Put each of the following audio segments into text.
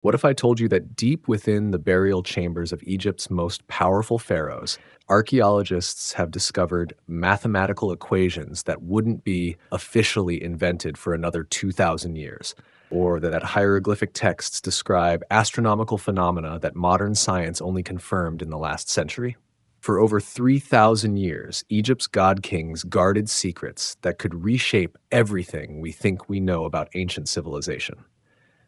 What if I told you that deep within the burial chambers of Egypt's most powerful pharaohs, archaeologists have discovered mathematical equations that wouldn't be officially invented for another 2,000 years? Or that hieroglyphic texts describe astronomical phenomena that modern science only confirmed in the last century? For over 3,000 years, Egypt's god kings guarded secrets that could reshape everything we think we know about ancient civilization.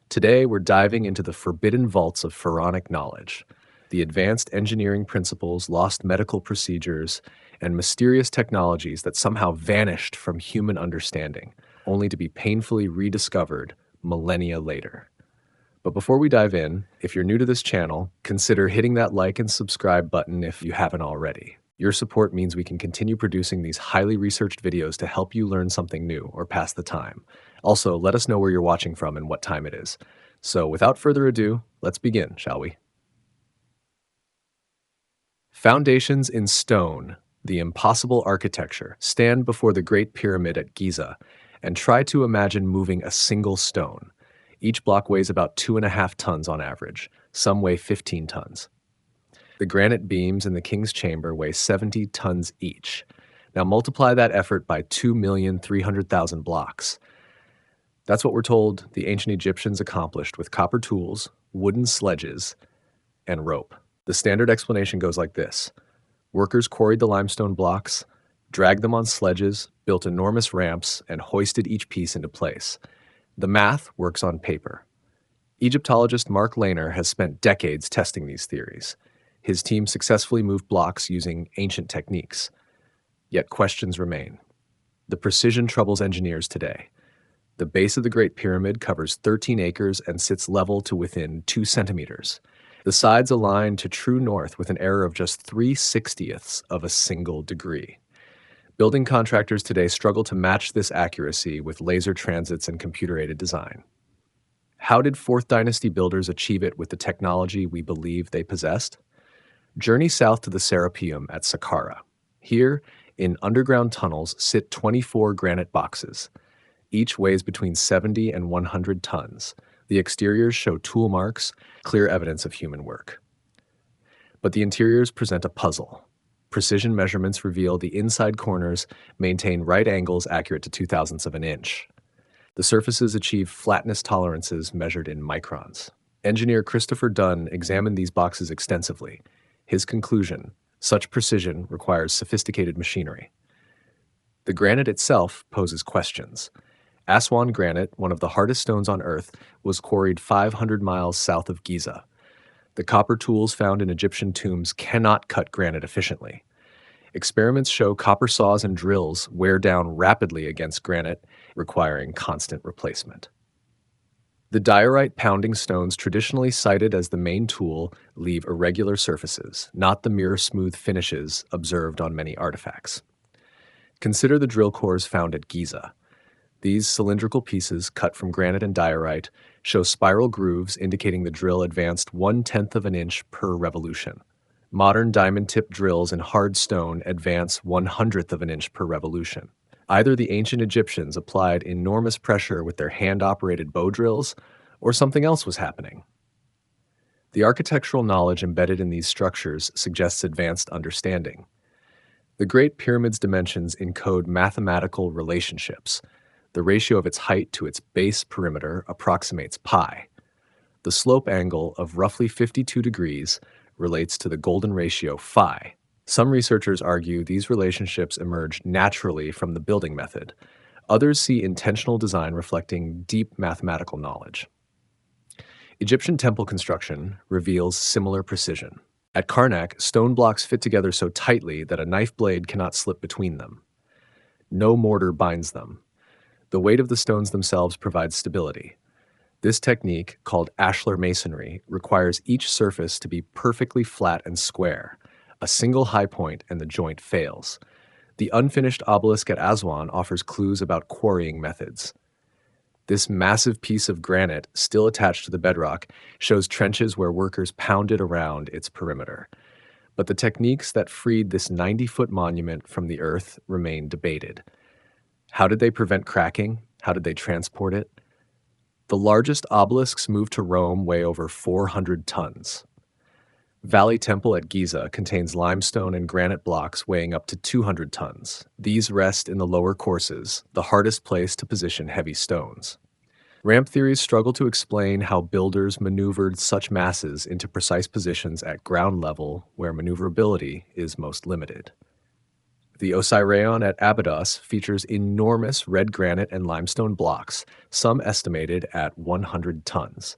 Today, we're diving into the forbidden vaults of pharaonic knowledge, the advanced engineering principles, lost medical procedures, and mysterious technologies that somehow vanished from human understanding, only to be painfully rediscovered millennia later. But before we dive in, if you're new to this channel, consider hitting that like and subscribe button if you haven't already. Your support means we can continue producing these highly researched videos to help you learn something new or pass the time. Also, let us know where you're watching from and what time it is. So without further ado, let's begin, shall we? Foundations in stone, the impossible architecture, stand before the Great Pyramid at Giza and try to imagine moving a single stone. Each block weighs about 2.5 tons on average. Some weigh 15 tons. The granite beams in the king's chamber weigh 70 tons each. Now multiply that effort by 2,300,000 blocks. That's what we're told the ancient Egyptians accomplished with copper tools, wooden sledges, and rope. The standard explanation goes like this. Workers quarried the limestone blocks, dragged them on sledges, built enormous ramps, and hoisted each piece into place. The math works on paper. Egyptologist Mark Lehner has spent decades testing these theories. His team successfully moved blocks using ancient techniques. Yet questions remain. The precision troubles engineers today. The base of the Great Pyramid covers 13 acres and sits level to within 2 centimeters. The sides align to true north with an error of just 3/60ths of a single degree. Building contractors today struggle to match this accuracy with laser transits and computer-aided design. How did 4th Dynasty builders achieve it with the technology we believe they possessed? Journey south to the Serapeum at Saqqara. Here, in underground tunnels, sit 24 granite boxes. Each weighs between 70 and 100 tons. The exteriors show tool marks, clear evidence of human work. But the interiors present a puzzle. Precision measurements reveal the inside corners maintain right angles accurate to 0.02 of an inch. The surfaces achieve flatness tolerances measured in microns. Engineer Christopher Dunn examined these boxes extensively. His conclusion, such precision requires sophisticated machinery. The granite itself poses questions. Aswan granite, one of the hardest stones on Earth, was quarried 500 miles south of Giza. The copper tools found in Egyptian tombs cannot cut granite efficiently. Experiments show copper saws and drills wear down rapidly against granite, requiring constant replacement. The diorite pounding stones traditionally cited as the main tool leave irregular surfaces, not the mirror-smooth finishes observed on many artifacts. Consider the drill cores found at Giza. These cylindrical pieces, cut from granite and diorite, show spiral grooves indicating the drill advanced 1/10 of an inch per revolution. Modern diamond-tipped drills in hard stone advance 1/100th of an inch per revolution. Either the ancient Egyptians applied enormous pressure with their hand-operated bow drills, or something else was happening. The architectural knowledge embedded in these structures suggests advanced understanding. The Great Pyramid's dimensions encode mathematical relationships. The ratio of its height to its base perimeter approximates pi. The slope angle of roughly 52 degrees relates to the golden ratio phi. Some researchers argue these relationships emerged naturally from the building method. Others see intentional design reflecting deep mathematical knowledge. Egyptian temple construction reveals similar precision. At Karnak, stone blocks fit together so tightly that a knife blade cannot slip between them. No mortar binds them. The weight of the stones themselves provides stability. This technique, called ashlar masonry, requires each surface to be perfectly flat and square. A single high point and the joint fails. The unfinished obelisk at Aswan offers clues about quarrying methods. This massive piece of granite, still attached to the bedrock, shows trenches where workers pounded around its perimeter. But the techniques that freed this 90-foot monument from the earth remain debated. How did they prevent cracking? How did they transport it? The largest obelisks moved to Rome weigh over 400 tons. Valley Temple at Giza contains limestone and granite blocks weighing up to 200 tons. These rest in the lower courses, the hardest place to position heavy stones. Ramp theories struggle to explain how builders maneuvered such masses into precise positions at ground level where maneuverability is most limited. The Osirion at Abydos features enormous red granite and limestone blocks, some estimated at 100 tons.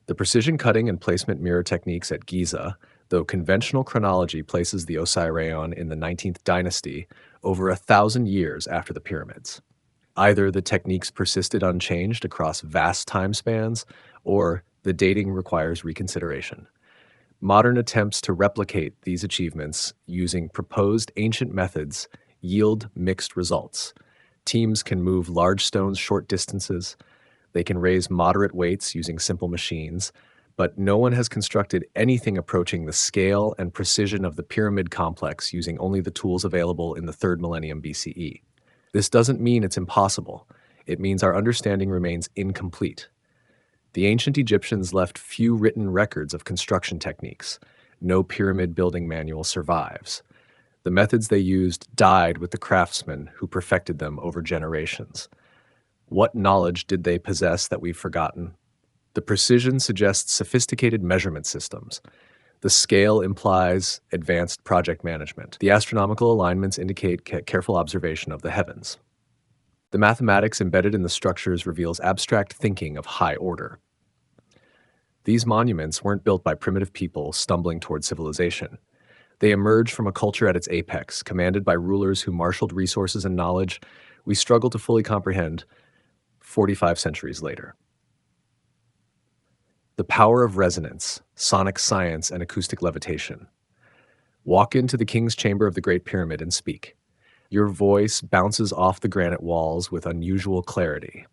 The precision cutting and placement mirror techniques at Giza, though conventional chronology places the Osirion in the 19th dynasty, over 1,000 years after the pyramids. Either the techniques persisted unchanged across vast time spans, or the dating requires reconsideration. Modern attempts to replicate these achievements using proposed ancient methods yield mixed results. Teams can move large stones short distances, they can raise moderate weights using simple machines, but no one has constructed anything approaching the scale and precision of the pyramid complex using only the tools available in the 3rd millennium BCE. This doesn't mean it's impossible. It means our understanding remains incomplete. The ancient Egyptians left few written records of construction techniques. No pyramid building manual survives. The methods they used died with the craftsmen who perfected them over generations. What knowledge did they possess that we've forgotten? The precision suggests sophisticated measurement systems. The scale implies advanced project management. The astronomical alignments indicate careful observation of the heavens. The mathematics embedded in the structures reveals abstract thinking of high order. These monuments weren't built by primitive people stumbling toward civilization. They emerged from a culture at its apex, commanded by rulers who marshaled resources and knowledge we struggle to fully comprehend 45 centuries later. The power of resonance, sonic science, and acoustic levitation. Walk into the king's chamber of the Great Pyramid and speak. Your voice bounces off the granite walls with unusual clarity.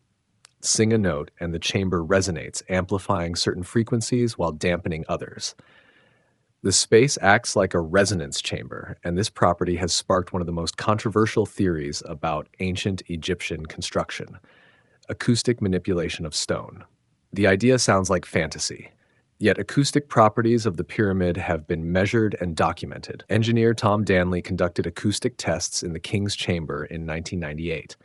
Sing a note, and the chamber resonates, amplifying certain frequencies while dampening others. The space acts like a resonance chamber, and this property has sparked one of the most controversial theories about ancient Egyptian construction: acoustic manipulation of stone. The idea sounds like fantasy, yet acoustic properties of the pyramid have been measured and documented. Engineer Tom Danley conducted acoustic tests in the King's Chamber in 1998.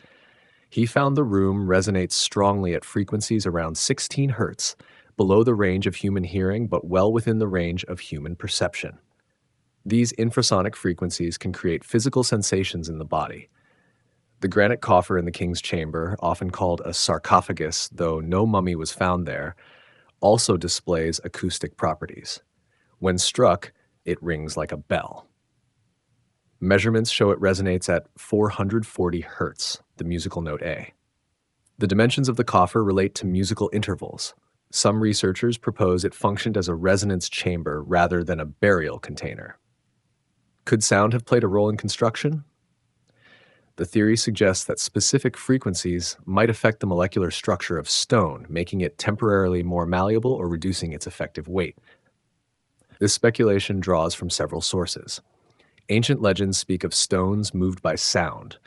He found the room resonates strongly at frequencies around 16 hertz, below the range of human hearing but well within the range of human perception. These infrasonic frequencies can create physical sensations in the body. The granite coffer in the king's chamber, often called a sarcophagus, though no mummy was found there, also displays acoustic properties. When struck, it rings like a bell. Measurements show it resonates at 440 hertz, the musical note A. The dimensions of the coffer relate to musical intervals. Some researchers propose it functioned as a resonance chamber rather than a burial container. Could sound have played a role in construction? The theory suggests that specific frequencies might affect the molecular structure of stone, making it temporarily more malleable or reducing its effective weight. This speculation draws from several sources. Ancient legends speak of stones moved by sound.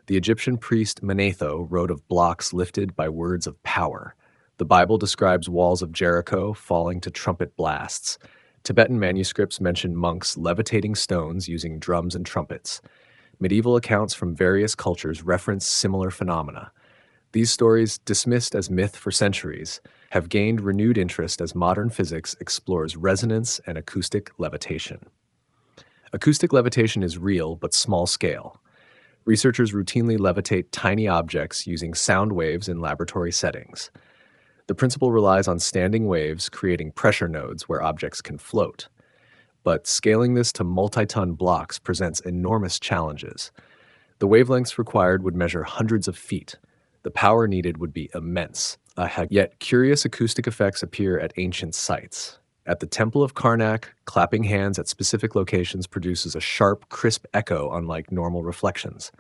The Egyptian priest Manetho wrote of blocks lifted by words of power. The Bible describes walls of Jericho falling to trumpet blasts. Tibetan manuscripts mention monks levitating stones using drums and trumpets. Medieval accounts from various cultures reference similar phenomena. These stories, dismissed as myth for centuries, have gained renewed interest as modern physics explores resonance and acoustic levitation. Acoustic levitation is real but small scale. Researchers routinely levitate tiny objects using sound waves in laboratory settings. The principle relies on standing waves creating pressure nodes where objects can float. But scaling this to multi-ton blocks presents enormous challenges. The wavelengths required would measure hundreds of feet. The power needed would be immense. Yet curious acoustic effects appear at ancient sites. At the Temple of Karnak, clapping hands at specific locations produces a sharp, crisp echo unlike normal reflections.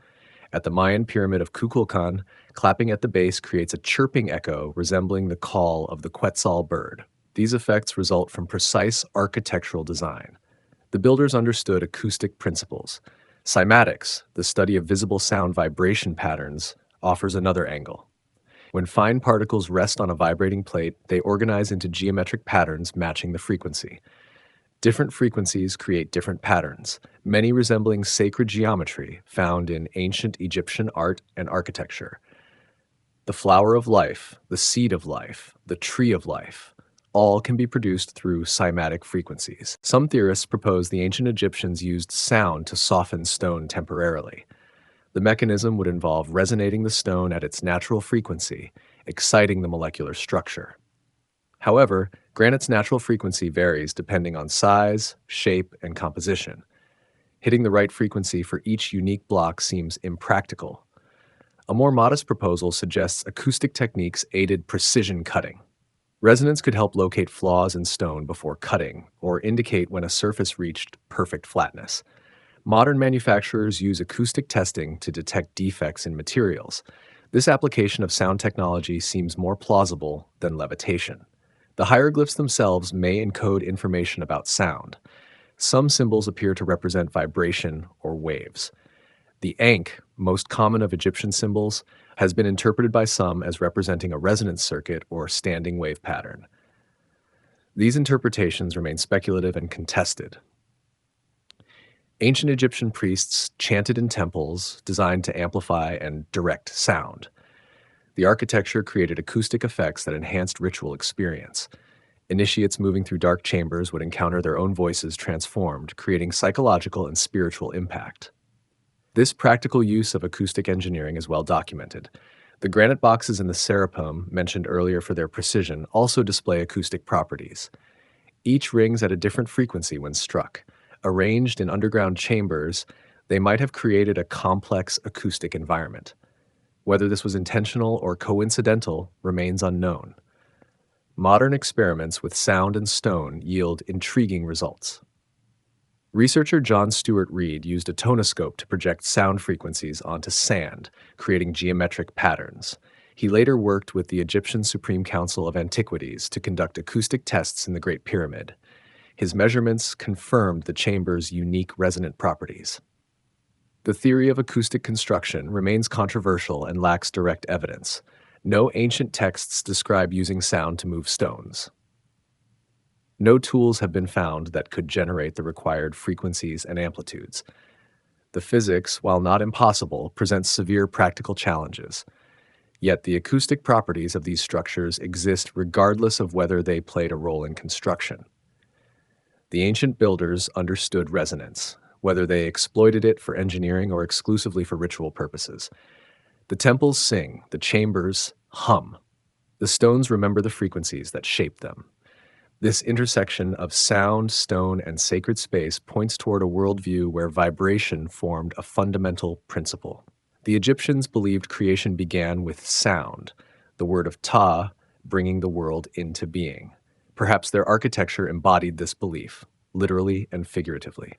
At the Mayan pyramid of Kukulkan, clapping at the base creates a chirping echo resembling the call of the Quetzal bird. These effects result from precise architectural design. The builders understood acoustic principles. Cymatics, the study of visible sound vibration patterns, offers another angle. When fine particles rest on a vibrating plate, they organize into geometric patterns matching the frequency. Different frequencies create different patterns, many resembling sacred geometry found in ancient Egyptian art and architecture. The flower of life, the seed of life, the tree of life, all can be produced through cymatic frequencies. Some theorists propose the ancient Egyptians used sound to soften stone temporarily. The mechanism would involve resonating the stone at its natural frequency, exciting the molecular structure. However, granite's natural frequency varies depending on size, shape, and composition. Hitting the right frequency for each unique block seems impractical. A more modest proposal suggests acoustic techniques aided precision cutting. Resonance could help locate flaws in stone before cutting, or indicate when a surface reached perfect flatness. Modern manufacturers use acoustic testing to detect defects in materials. This application of sound technology seems more plausible than levitation. The hieroglyphs themselves may encode information about sound. Some symbols appear to represent vibration or waves. The Ankh, most common of Egyptian symbols, has been interpreted by some as representing a resonance circuit or standing wave pattern. These interpretations remain speculative and contested. Ancient Egyptian priests chanted in temples designed to amplify and direct sound. The architecture created acoustic effects that enhanced ritual experience. Initiates moving through dark chambers would encounter their own voices transformed, creating psychological and spiritual impact. This practical use of acoustic engineering is well documented. The granite boxes in the Serapum, mentioned earlier for their precision, also display acoustic properties. Each rings at a different frequency when struck. Arranged in underground chambers, they might have created a complex acoustic environment. Whether this was intentional or coincidental remains unknown. Modern experiments with sound and stone yield intriguing results. Researcher John Stuart Reid used a tonoscope to project sound frequencies onto sand, creating geometric patterns. He later worked with the Egyptian Supreme Council of Antiquities to conduct acoustic tests in the Great Pyramid. His measurements confirmed the chamber's unique resonant properties. The theory of acoustic construction remains controversial and lacks direct evidence. No ancient texts describe using sound to move stones. No tools have been found that could generate the required frequencies and amplitudes. The physics, while not impossible, presents severe practical challenges. Yet the acoustic properties of these structures exist regardless of whether they played a role in construction. The ancient builders understood resonance, whether they exploited it for engineering or exclusively for ritual purposes. The temples sing, the chambers hum. The stones remember the frequencies that shaped them. This intersection of sound, stone, and sacred space points toward a worldview where vibration formed a fundamental principle. The Egyptians believed creation began with sound, the word of Ta bringing the world into being. Perhaps their architecture embodied this belief, literally and figuratively.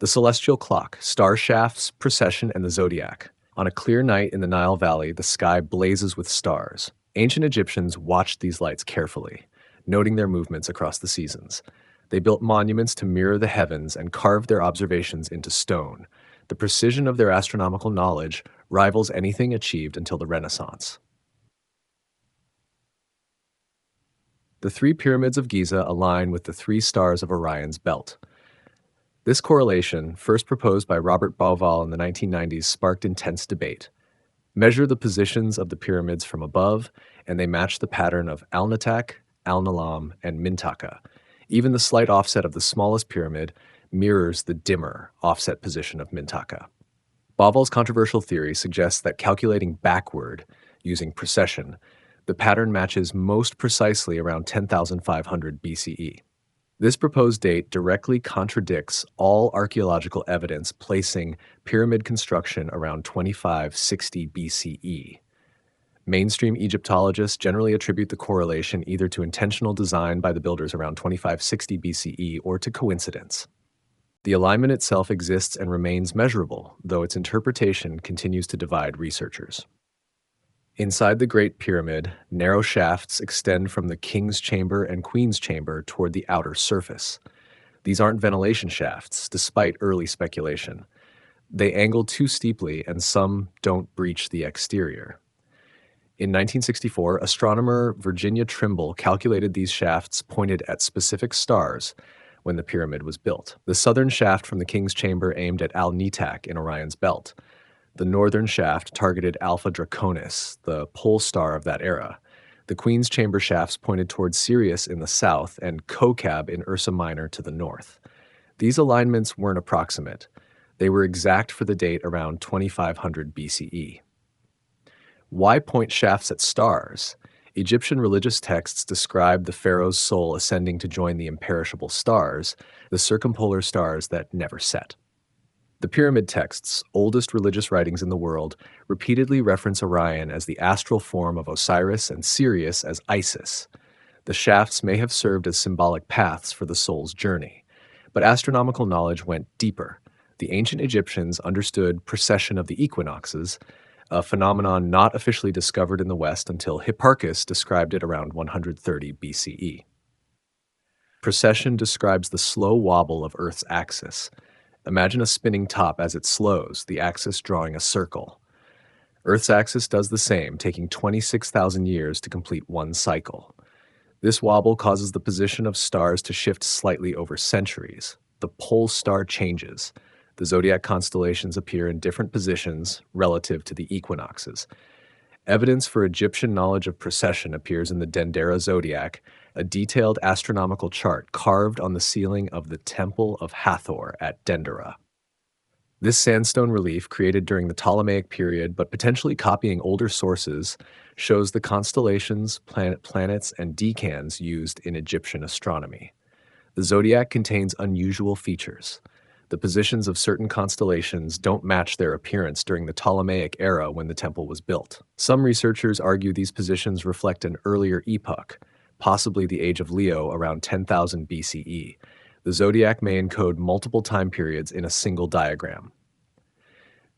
The celestial clock, star shafts, precession, and the zodiac. On a clear night in the Nile Valley, the sky blazes with stars. Ancient Egyptians watched these lights carefully, noting their movements across the seasons. They built monuments to mirror the heavens and carved their observations into stone. The precision of their astronomical knowledge rivals anything achieved until the Renaissance. The three pyramids of Giza align with the three stars of Orion's belt. This correlation, first proposed by Robert Bauval in the 1990s, sparked intense debate. Measure the positions of the pyramids from above, and they match the pattern of Alnitak, Al-Nalam, and Mintaka. Even the slight offset of the smallest pyramid mirrors the dimmer offset position of Mintaka. Bauval's controversial theory suggests that calculating backward, using precession, the pattern matches most precisely around 10,500 BCE. This proposed date directly contradicts all archaeological evidence placing pyramid construction around 2560 BCE. Mainstream Egyptologists generally attribute the correlation either to intentional design by the builders around 2560 BCE or to coincidence. The alignment itself exists and remains measurable, though its interpretation continues to divide researchers. Inside the Great Pyramid, narrow shafts extend from the King's Chamber and Queen's Chamber toward the outer surface. These aren't ventilation shafts, despite early speculation. They angle too steeply, and some don't breach the exterior. In 1964, astronomer Virginia Trimble calculated these shafts pointed at specific stars when the pyramid was built. The southern shaft from the King's Chamber aimed at Al-Nitak in Orion's belt. The northern shaft targeted Alpha Draconis, the pole star of that era. The Queen's Chamber shafts pointed towards Sirius in the south and Kokab in Ursa Minor to the north. These alignments weren't approximate. They were exact for the date around 2500 BCE. Why point shafts at stars? Egyptian religious texts describe the pharaoh's soul ascending to join the imperishable stars, the circumpolar stars that never set. The pyramid texts, oldest religious writings in the world, repeatedly reference Orion as the astral form of Osiris and Sirius as Isis. The shafts may have served as symbolic paths for the soul's journey. But astronomical knowledge went deeper. The ancient Egyptians understood precession of the equinoxes, a phenomenon not officially discovered in the West until Hipparchus described it around 130 BCE. Precession describes the slow wobble of Earth's axis. Imagine a spinning top as it slows, the axis drawing a circle. Earth's axis does the same, taking 26,000 years to complete one cycle. This wobble causes the position of stars to shift slightly over centuries. The pole star changes. The zodiac constellations appear in different positions relative to the equinoxes. Evidence for Egyptian knowledge of precession appears in the Dendera zodiac, a detailed astronomical chart carved on the ceiling of the Temple of Hathor at Dendera. This sandstone relief, created during the Ptolemaic period but potentially copying older sources, shows the constellations, planets, and decans used in Egyptian astronomy. The zodiac contains unusual features. The positions of certain constellations don't match their appearance during the Ptolemaic era when the temple was built. Some researchers argue these positions reflect an earlier epoch, possibly the age of Leo around 10,000 BCE. The zodiac may encode multiple time periods in a single diagram.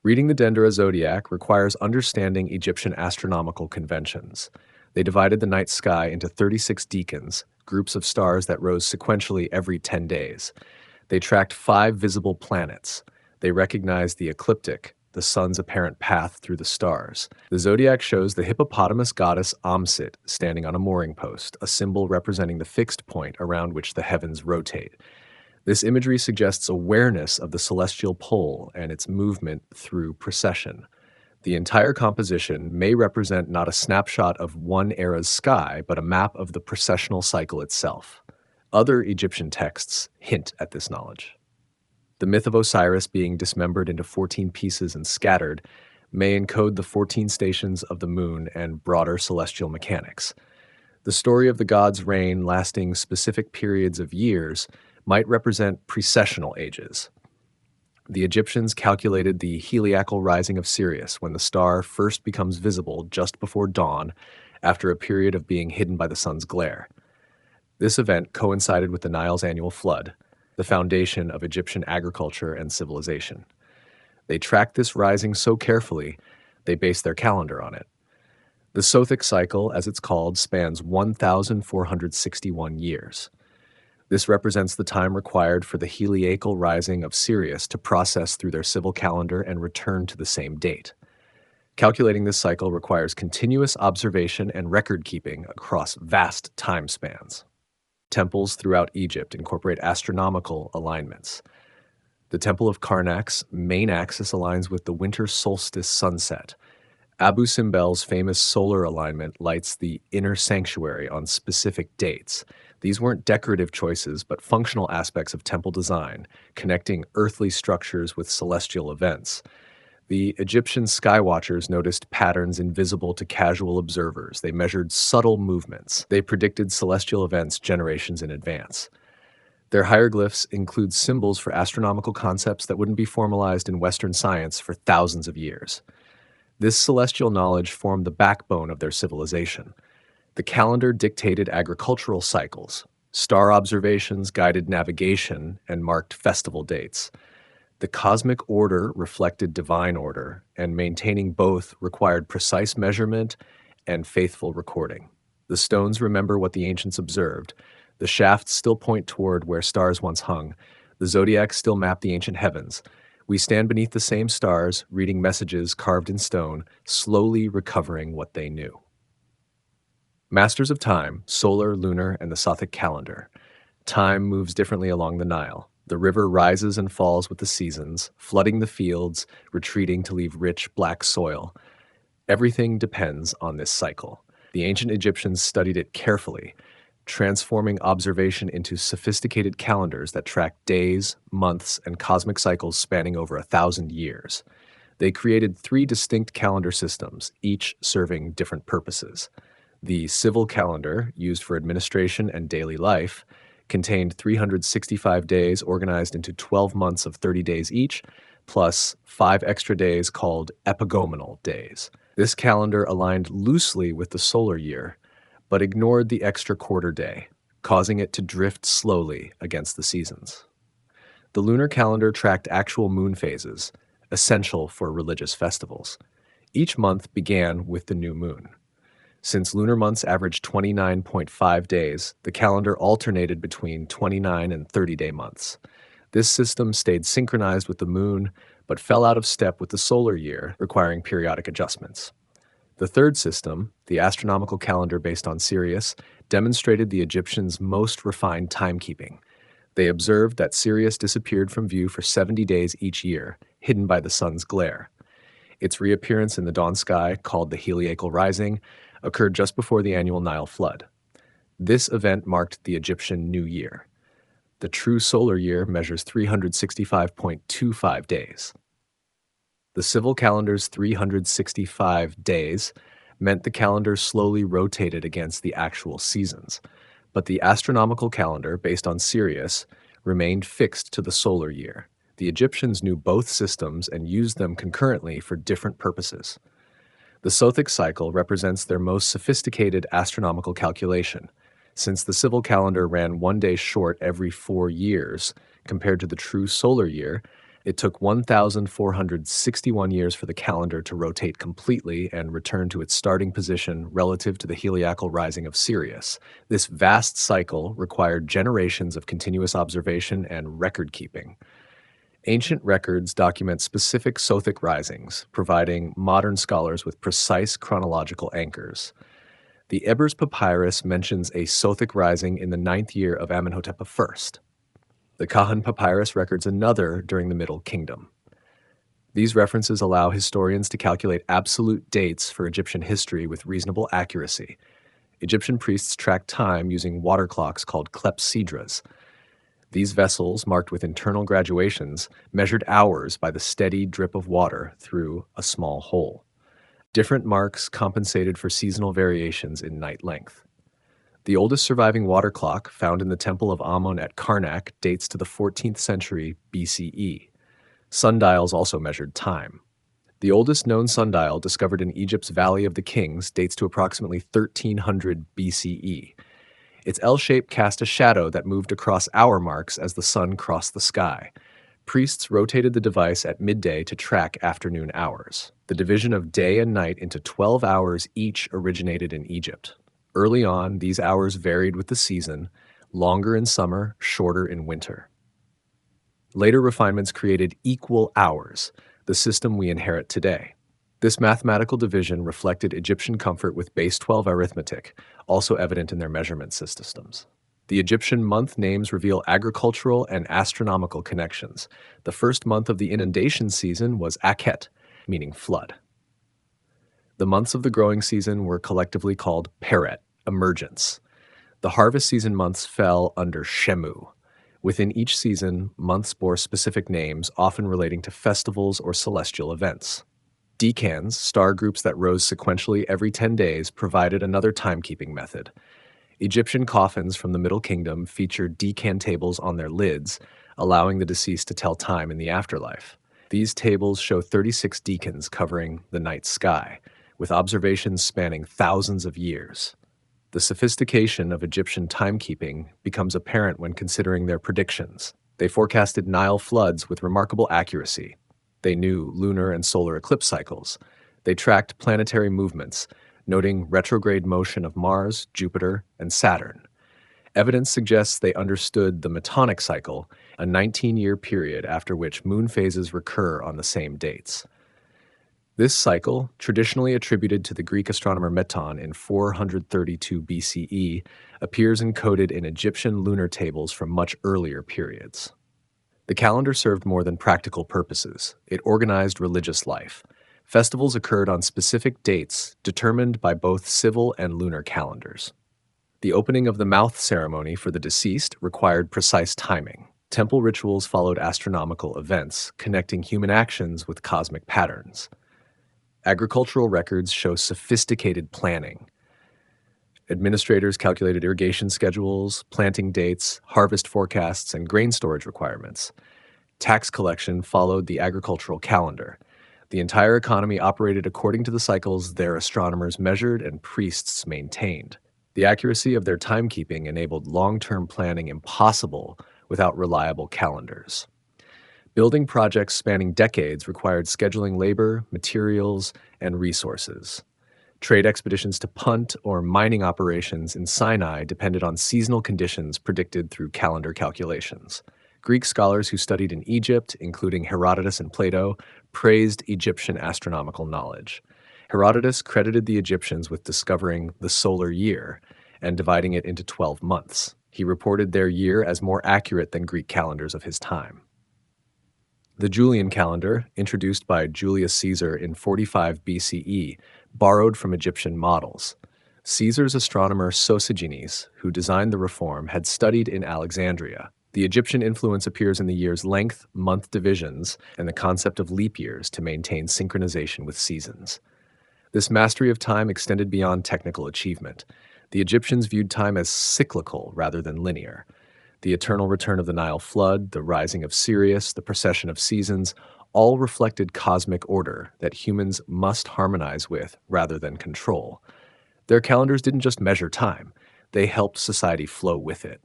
Reading the Dendera zodiac requires understanding Egyptian astronomical conventions. They divided the night sky into 36 decans, groups of stars that rose sequentially every 10 days. They tracked 5 visible planets. They recognized the ecliptic, the sun's apparent path through the stars. The zodiac shows the hippopotamus goddess Amsit standing on a mooring post, a symbol representing the fixed point around which the heavens rotate. This imagery suggests awareness of the celestial pole and its movement through precession. The entire composition may represent not a snapshot of one era's sky, but a map of the precessional cycle itself. Other Egyptian texts hint at this knowledge. The myth of Osiris being dismembered into 14 pieces and scattered may encode the 14 stations of the moon and broader celestial mechanics. The story of the god's reign lasting specific periods of years might represent precessional ages. The Egyptians calculated the heliacal rising of Sirius when the star first becomes visible just before dawn after a period of being hidden by the sun's glare. This event coincided with the Nile's annual flood, the foundation of Egyptian agriculture and civilization. They tracked this rising so carefully, they based their calendar on it. The Sothic cycle, as it's called, spans 1,461 years. This represents the time required for the heliacal rising of Sirius to process through their civil calendar and return to the same date. Calculating this cycle requires continuous observation and record-keeping across vast time spans. Temples throughout Egypt incorporate astronomical alignments. The Temple of Karnak's main axis aligns with the winter solstice sunset. Abu Simbel's famous solar alignment lights the inner sanctuary on specific dates. These weren't decorative choices, but functional aspects of temple design, connecting earthly structures with celestial events. The Egyptian skywatchers noticed patterns invisible to casual observers. They measured subtle movements. They predicted celestial events generations in advance. Their hieroglyphs include symbols for astronomical concepts that wouldn't be formalized in Western science for thousands of years. This celestial knowledge formed the backbone of their civilization. The calendar dictated agricultural cycles. Star observations guided navigation and marked festival dates. The cosmic order reflected divine order, and maintaining both required precise measurement and faithful recording. The stones remember what the ancients observed. The shafts still point toward where stars once hung. The zodiacs still map the ancient heavens. We stand beneath the same stars, reading messages carved in stone, slowly recovering what they knew. Masters of time, solar, lunar, and the Sothic calendar. Time moves differently along the Nile. The river rises and falls with the seasons, flooding the fields, retreating to leave rich black soil. Everything depends on this cycle. The ancient Egyptians studied it carefully, transforming observation into sophisticated calendars that track days, months, and cosmic cycles spanning over 1,000 years. They created three distinct calendar systems, each serving different purposes. The civil calendar, used for administration and daily life, contained 365 days organized into 12 months of 30 days each, plus 5 extra days called epigomenal days. This calendar aligned loosely with the solar year, but ignored the extra quarter day, causing it to drift slowly against the seasons. The lunar calendar tracked actual moon phases, essential for religious festivals. Each month began with the new moon. Since lunar months averaged 29.5 days, the calendar alternated between 29 and 30-day months. This system stayed synchronized with the moon, but fell out of step with the solar year, requiring periodic adjustments. The third system, the astronomical calendar based on Sirius, demonstrated the Egyptians' most refined timekeeping. They observed that Sirius disappeared from view for 70 days each year, hidden by the sun's glare. Its reappearance in the dawn sky, called the heliacal rising, occurred just before the annual Nile flood. This event marked the Egyptian New Year. The true solar year measures 365.25 days. The civil calendar's 365 days meant the calendar slowly rotated against the actual seasons, but the astronomical calendar, based on Sirius, remained fixed to the solar year. The Egyptians knew both systems and used them concurrently for different purposes. The Sothic cycle represents their most sophisticated astronomical calculation, since the civil calendar ran 1 day short every 4 years. Compared to the true solar year, it took 1,461 years for the calendar to rotate completely and return to its starting position relative to the heliacal rising of Sirius. This vast cycle required generations of continuous observation and record-keeping. Ancient records document specific Sothic risings, providing modern scholars with precise chronological anchors. The Ebers Papyrus mentions a Sothic rising in the 9th year of Amenhotep I. The Kahan Papyrus records another during the Middle Kingdom. These references allow historians to calculate absolute dates for Egyptian history with reasonable accuracy. Egyptian priests tracked time using water clocks called clepsydras. These vessels, marked with internal graduations, measured hours by the steady drip of water through a small hole. Different marks compensated for seasonal variations in night length. The oldest surviving water clock, found in the Temple of Amun at Karnak, dates to the 14th century BCE. Sundials also measured time. The oldest known sundial, discovered in Egypt's Valley of the Kings, dates to approximately 1300 BCE. Its L shape cast a shadow that moved across hour marks as the sun crossed the sky. Priests rotated the device at midday to track afternoon hours. The division of day and night into 12 hours each originated in Egypt. Early on, these hours varied with the season, longer in summer, shorter in winter. Later refinements created equal hours, the system we inherit today. This mathematical division reflected Egyptian comfort with base 12 arithmetic, also evident in their measurement systems. The Egyptian month names reveal agricultural and astronomical connections. The first month of the inundation season was Akhet, meaning flood. The months of the growing season were collectively called Peret, emergence. The harvest season months fell under Shemu. Within each season, months bore specific names, often relating to festivals or celestial events. Decans, star groups that rose sequentially every 10 days, provided another timekeeping method. Egyptian coffins from the Middle Kingdom featured decan tables on their lids, allowing the deceased to tell time in the afterlife. These tables show 36 decans covering the night sky, with observations spanning thousands of years. The sophistication of Egyptian timekeeping becomes apparent when considering their predictions. They forecasted Nile floods with remarkable accuracy. They knew lunar and solar eclipse cycles. They tracked planetary movements, noting retrograde motion of Mars, Jupiter, and Saturn. Evidence suggests they understood the Metonic cycle, a 19-year period after which moon phases recur on the same dates. This cycle, traditionally attributed to the Greek astronomer Meton in 432 BCE, appears encoded in Egyptian lunar tables from much earlier periods. The calendar served more than practical purposes. It organized religious life. Festivals occurred on specific dates determined by both civil and lunar calendars. The opening of the mouth ceremony for the deceased required precise timing. Temple rituals followed astronomical events, connecting human actions with cosmic patterns. Agricultural records show sophisticated planning. Administrators calculated irrigation schedules, planting dates, harvest forecasts, and grain storage requirements. Tax collection followed the agricultural calendar. The entire economy operated according to the cycles their astronomers measured and priests maintained. The accuracy of their timekeeping enabled long-term planning impossible without reliable calendars. Building projects spanning decades required scheduling labor, materials, and resources. Trade expeditions to Punt or mining operations in Sinai depended on seasonal conditions predicted through calendar calculations. Greek scholars who studied in Egypt, including Herodotus and Plato, praised Egyptian astronomical knowledge. Herodotus credited the Egyptians with discovering the solar year and dividing it into 12 months. He reported their year as more accurate than Greek calendars of his time. The Julian calendar, introduced by Julius Caesar in 45 BCE, borrowed from Egyptian models. Caesar's astronomer Sosigenes, who designed the reform, had studied in Alexandria. The Egyptian influence appears in the year's length, month divisions, and the concept of leap years to maintain synchronization with seasons. This mastery of time extended beyond technical achievement. The Egyptians viewed time as cyclical rather than linear. The eternal return of the Nile flood, the rising of Sirius, the precession of seasons, all reflected cosmic order that humans must harmonize with rather than control. Their calendars didn't just measure time, they helped society flow with it.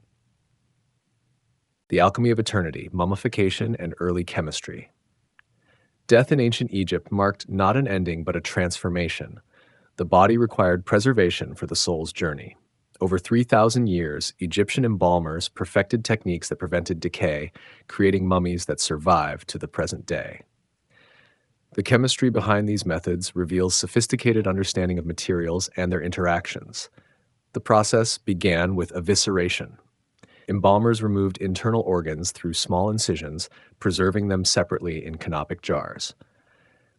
The alchemy of eternity, mummification, and early chemistry. Death in ancient Egypt marked not an ending but a transformation. The body required preservation for the soul's journey. Over 3,000 years, Egyptian embalmers perfected techniques that prevented decay, creating mummies that survive to the present day. The chemistry behind these methods reveals sophisticated understanding of materials and their interactions. The process began with evisceration. Embalmers removed internal organs through small incisions, preserving them separately in canopic jars.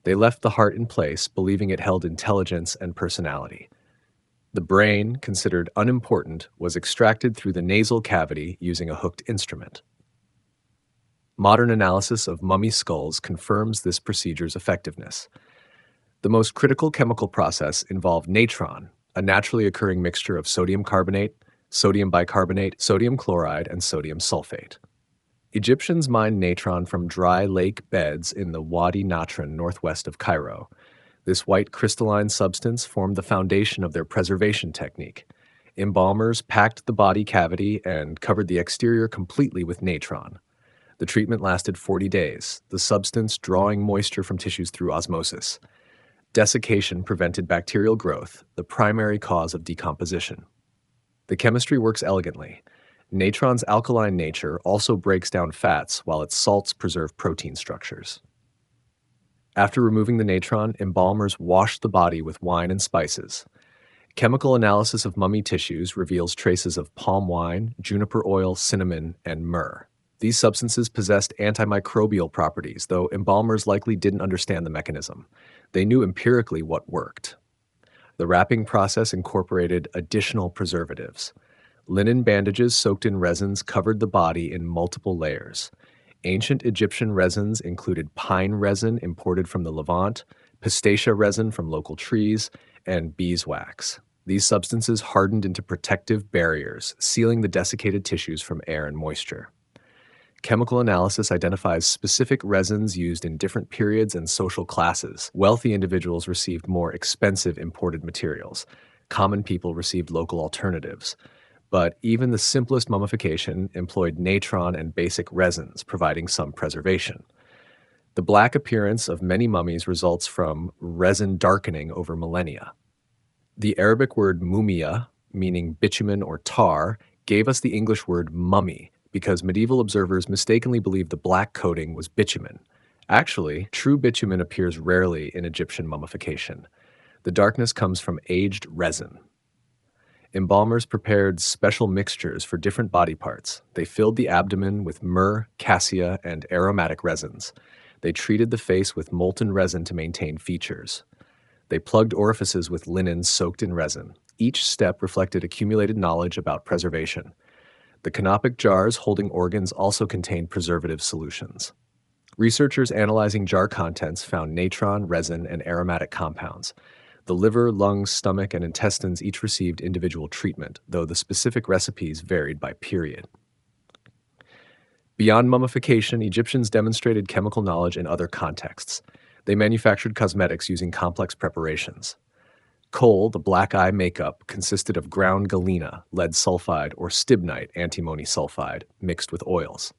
They left the heart in place, believing it held intelligence and personality. The brain, considered unimportant, was extracted through the nasal cavity using a hooked instrument. Modern analysis of mummy skulls confirms this procedure's effectiveness. The most critical chemical process involved natron, a naturally occurring mixture of sodium carbonate, sodium bicarbonate, sodium chloride, and sodium sulfate. Egyptians mined natron from dry lake beds in the Wadi Natron northwest of Cairo. This white crystalline substance formed the foundation of their preservation technique. Embalmers packed the body cavity and covered the exterior completely with natron. The treatment lasted 40 days, the substance drawing moisture from tissues through osmosis. Desiccation prevented bacterial growth, the primary cause of decomposition. The chemistry works elegantly. Natron's alkaline nature also breaks down fats, while its salts preserve protein structures. After removing the natron, embalmers washed the body with wine and spices. Chemical analysis of mummy tissues reveals traces of palm wine, juniper oil, cinnamon, and myrrh. These substances possessed antimicrobial properties, though embalmers likely didn't understand the mechanism. They knew empirically what worked. The wrapping process incorporated additional preservatives. Linen bandages soaked in resins covered the body in multiple layers. Ancient Egyptian resins included pine resin imported from the Levant, pistacia resin from local trees, and beeswax. These substances hardened into protective barriers, sealing the desiccated tissues from air and moisture. Chemical analysis identifies specific resins used in different periods and social classes. Wealthy individuals received more expensive imported materials. Common people received local alternatives. But even the simplest mummification employed natron and basic resins, providing some preservation. The black appearance of many mummies results from resin darkening over millennia. The Arabic word mumia, meaning bitumen or tar, gave us the English word mummy because medieval observers mistakenly believed the black coating was bitumen. Actually, true bitumen appears rarely in Egyptian mummification. The darkness comes from aged resin. Embalmers prepared special mixtures for different body parts. They filled the abdomen with myrrh, cassia, and aromatic resins. They treated the face with molten resin to maintain features. They plugged orifices with linen soaked in resin. Each step reflected accumulated knowledge about preservation. The canopic jars holding organs also contained preservative solutions. Researchers analyzing jar contents found natron, resin, and aromatic compounds. The liver, lungs, stomach, and intestines each received individual treatment, though the specific recipes varied by period. Beyond mummification, Egyptians demonstrated chemical knowledge in other contexts. They manufactured cosmetics using complex preparations. Kohl, the black eye makeup, consisted of ground galena, lead sulfide, or stibnite, antimony sulfide, mixed with oils.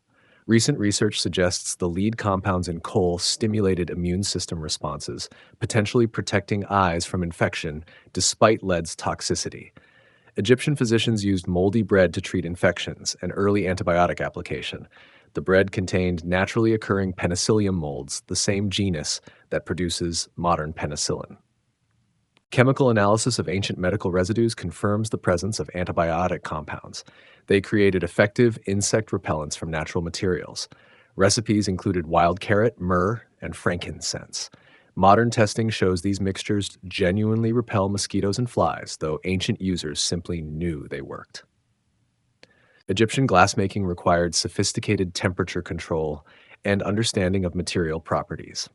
Recent research suggests the lead compounds in kohl stimulated immune system responses, potentially protecting eyes from infection despite lead's toxicity. Egyptian physicians used moldy bread to treat infections, an early antibiotic application. The bread contained naturally occurring penicillium molds, the same genus that produces modern penicillin. Chemical analysis of ancient medical residues confirms the presence of antibiotic compounds. They created effective insect repellents from natural materials. Recipes included wild carrot, myrrh, and frankincense. Modern testing shows these mixtures genuinely repel mosquitoes and flies, though ancient users simply knew they worked. Egyptian glassmaking required sophisticated temperature control and understanding of material properties.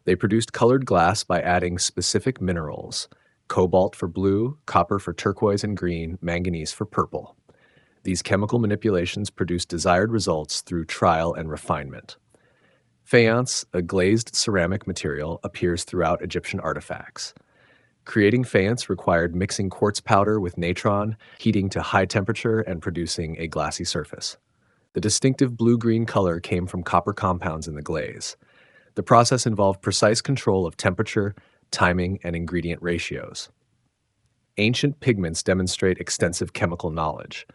They produced colored glass by adding specific minerals: cobalt for blue, copper for turquoise and green, manganese for purple. These chemical manipulations produced desired results through trial and refinement. Faience, a glazed ceramic material, appears throughout Egyptian artifacts. Creating faience required mixing quartz powder with natron, heating to high temperature, and producing a glassy surface. The distinctive blue-green color came from copper compounds in the glaze. The process involved precise control of temperature, timing, and ingredient ratios. Ancient pigments demonstrate extensive chemical knowledge.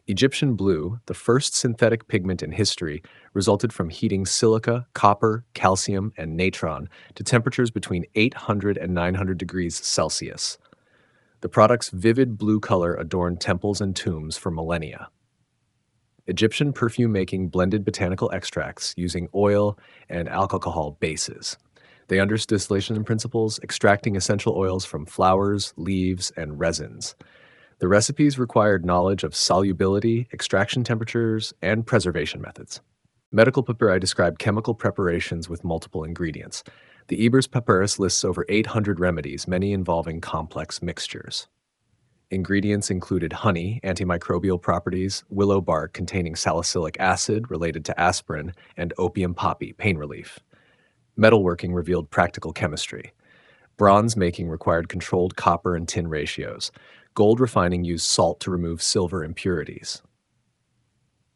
Egyptian blue, the first synthetic pigment in history, resulted from heating silica, copper, calcium, and natron to temperatures between 800 and 900 degrees Celsius. The product's vivid blue color adorned temples and tombs for millennia. Egyptian perfume making blended botanical extracts using oil and alcohol bases. They understood distillation principles, extracting essential oils from flowers, leaves, and resins. The recipes required knowledge of solubility, extraction temperatures, and preservation methods. Medical papyri describe chemical preparations with multiple ingredients. The Ebers Papyrus lists over 800 remedies, many involving complex mixtures. Ingredients included honey, antimicrobial properties, willow bark containing salicylic acid related to aspirin, and opium poppy, pain relief. Metalworking revealed practical chemistry. Bronze making required controlled copper and tin ratios. Gold refining used salt to remove silver impurities.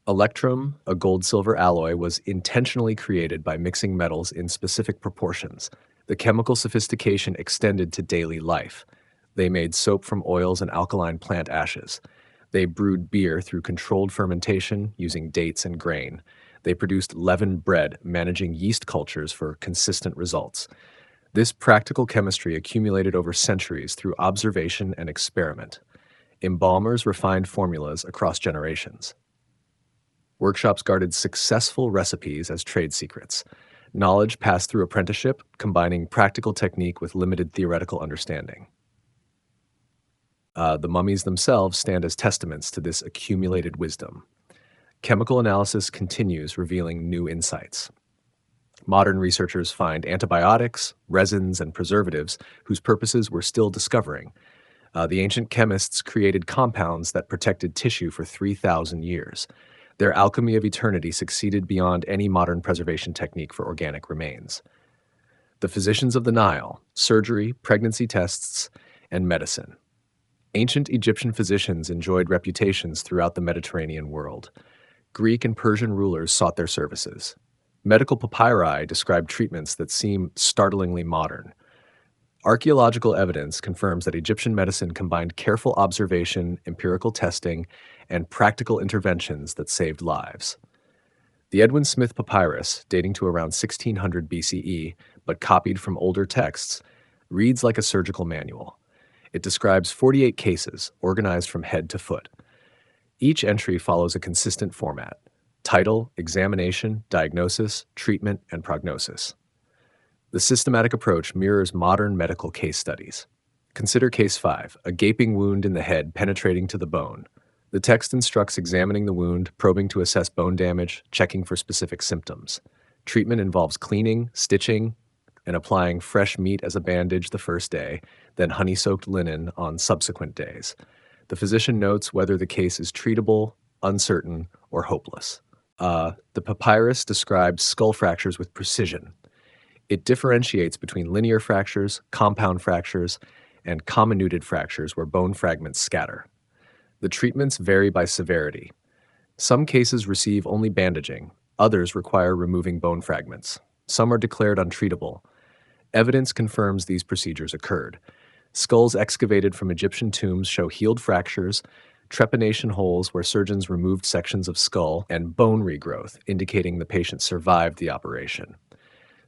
Electrum, a gold-silver alloy, was intentionally created by mixing metals in specific proportions. The chemical sophistication extended to daily life. They made soap from oils and alkaline plant ashes. They brewed beer through controlled fermentation using dates and grain. They produced leavened bread, managing yeast cultures for consistent results. This practical chemistry accumulated over centuries through observation and experiment. Embalmers refined formulas across generations. Workshops guarded successful recipes as trade secrets. Knowledge passed through apprenticeship, combining practical technique with limited theoretical understanding. The mummies themselves stand as testaments to this accumulated wisdom. Chemical analysis continues, revealing new insights. Modern researchers find antibiotics, resins, and preservatives whose purposes we're still discovering. The ancient chemists created compounds that protected tissue for 3,000 years. Their alchemy of eternity succeeded beyond any modern preservation technique for organic remains. The physicians of the Nile: surgery, pregnancy tests, and medicine. Ancient Egyptian physicians enjoyed reputations throughout the Mediterranean world. Greek and Persian rulers sought their services. Medical papyri describe treatments that seem startlingly modern. Archaeological evidence confirms that Egyptian medicine combined careful observation, empirical testing, and practical interventions that saved lives. The Edwin Smith Papyrus, dating to around 1600 BCE, but copied from older texts, reads like a surgical manual. It describes 48 cases, organized from head to foot. Each entry follows a consistent format: title, examination, diagnosis, treatment, and prognosis. The systematic approach mirrors modern medical case studies. Consider Case 5, a gaping wound in the head penetrating to the bone. The text instructs examining the wound, probing to assess bone damage, checking for specific symptoms. Treatment involves cleaning, stitching, and applying fresh meat as a bandage the first day, then honey-soaked linen on subsequent days. The physician notes whether the case is treatable, uncertain, or hopeless. The papyrus describes skull fractures with precision. It differentiates between linear fractures, compound fractures, and comminuted fractures where bone fragments scatter. The treatments vary by severity. Some cases receive only bandaging, others require removing bone fragments. Some are declared untreatable. Evidence confirms these procedures occurred. Skulls excavated from Egyptian tombs show healed fractures, trepanation holes where surgeons removed sections of skull, and bone regrowth, indicating the patient survived the operation.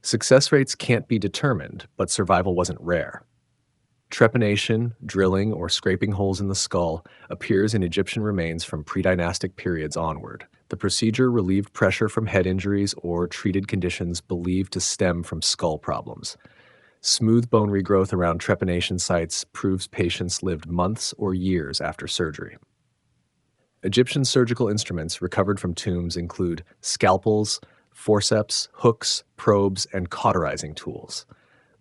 Success rates can't be determined, but survival wasn't rare. Trepanation, drilling, or scraping holes in the skull appears in Egyptian remains from pre-dynastic periods onward. The procedure relieved pressure from head injuries or treated conditions believed to stem from skull problems. Smooth bone regrowth around trepanation sites proves patients lived months or years after surgery. Egyptian surgical instruments recovered from tombs include scalpels, forceps, hooks, probes, and cauterizing tools.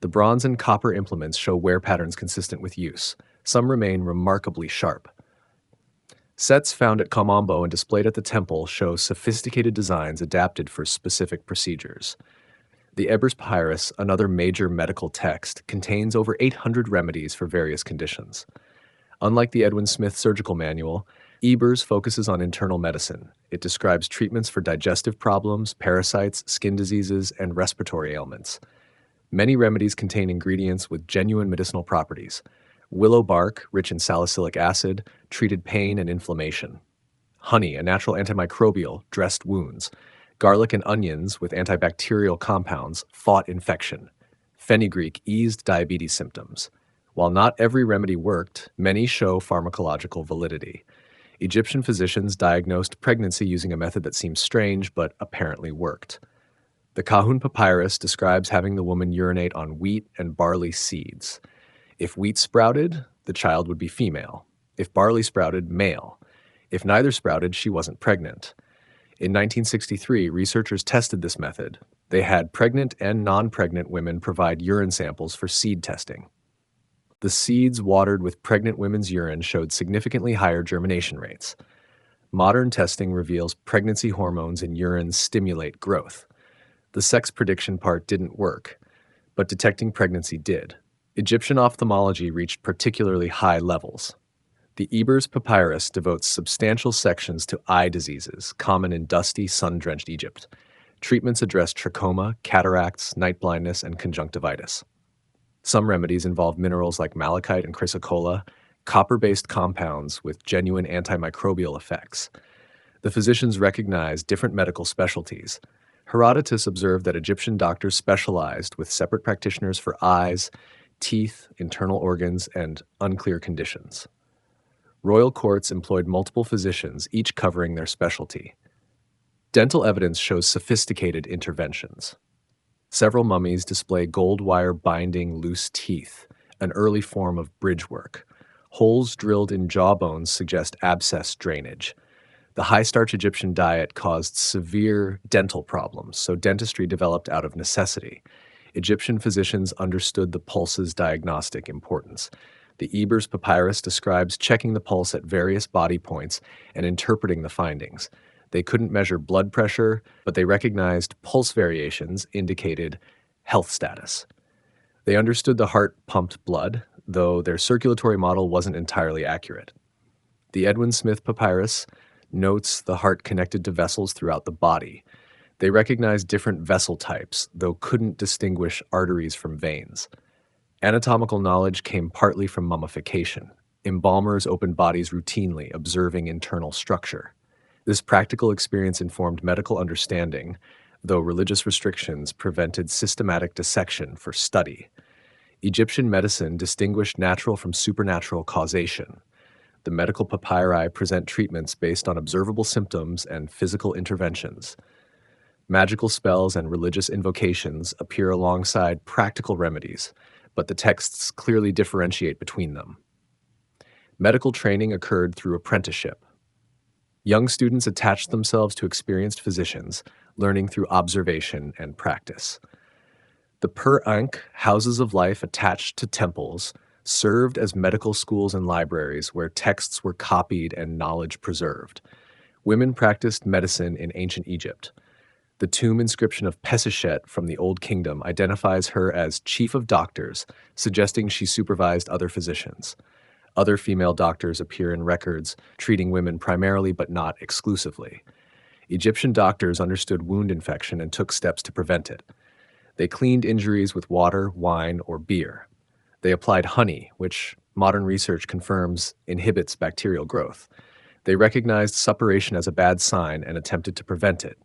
The bronze and copper implements show wear patterns consistent with use. Some remain remarkably sharp. Sets found at Kamambo and displayed at the temple show sophisticated designs adapted for specific procedures. The Ebers Papyrus, another major medical text, contains over 800 remedies for various conditions. Unlike the Edwin Smith Surgical Manual, Ebers focuses on internal medicine. It describes treatments for digestive problems, parasites, skin diseases, and respiratory ailments. Many remedies contain ingredients with genuine medicinal properties. Willow bark, rich in salicylic acid, treated pain and inflammation. Honey, a natural antimicrobial, dressed wounds. Garlic and onions, with antibacterial compounds, fought infection. Fenugreek eased diabetes symptoms. While not every remedy worked, many show pharmacological validity. Egyptian physicians diagnosed pregnancy using a method that seems strange but apparently worked. The Kahun Papyrus describes having the woman urinate on wheat and barley seeds. If wheat sprouted, the child would be female. If barley sprouted, male. If neither sprouted, she wasn't pregnant. In 1963, researchers tested this method. They had pregnant and non-pregnant women provide urine samples for seed testing. The seeds watered with pregnant women's urine showed significantly higher germination rates. Modern testing reveals pregnancy hormones in urine stimulate growth. The sex prediction part didn't work, but detecting pregnancy did. Egyptian ophthalmology reached particularly high levels. The Ebers Papyrus devotes substantial sections to eye diseases common in dusty, sun-drenched Egypt. Treatments address trachoma, cataracts, night blindness, and conjunctivitis. Some remedies involve minerals like malachite and chrysocolla, copper-based compounds with genuine antimicrobial effects. The physicians recognized different medical specialties. Herodotus observed that Egyptian doctors specialized with separate practitioners for eyes, teeth, internal organs, and unclear conditions. Royal courts employed multiple physicians, each covering their specialty. Dental evidence shows sophisticated interventions. Several mummies display gold wire binding loose teeth, an early form of bridge work. Holes drilled in jawbones suggest abscess drainage. The high-starch Egyptian diet caused severe dental problems, so dentistry developed out of necessity. Egyptian physicians understood the pulse's diagnostic importance. The Ebers Papyrus describes checking the pulse at various body points and interpreting the findings. They couldn't measure blood pressure, but they recognized pulse variations indicated health status. They understood the heart pumped blood, though their circulatory model wasn't entirely accurate. The Edwin Smith Papyrus notes the heart connected to vessels throughout the body. They recognized different vessel types, though couldn't distinguish arteries from veins. Anatomical knowledge came partly from mummification. Embalmers opened bodies routinely, observing internal structure. This practical experience informed medical understanding, though religious restrictions prevented systematic dissection for study. Egyptian medicine distinguished natural from supernatural causation. The medical papyri present treatments based on observable symptoms and physical interventions. Magical spells and religious invocations appear alongside practical remedies, but the texts clearly differentiate between them. Medical training occurred through apprenticeship. Young students attached themselves to experienced physicians, learning through observation and practice. The Per-Ankh houses of life attached to temples served as medical schools and libraries where texts were copied and knowledge preserved. Women practiced medicine in ancient Egypt. The tomb inscription of Pesichet from the Old Kingdom identifies her as chief of doctors, suggesting she supervised other physicians. Other female doctors appear in records treating women primarily but not exclusively. Egyptian doctors understood wound infection and took steps to prevent it. They cleaned injuries with water, wine, or beer. They applied honey, which modern research confirms inhibits bacterial growth. They recognized suppuration as a bad sign and attempted to prevent it.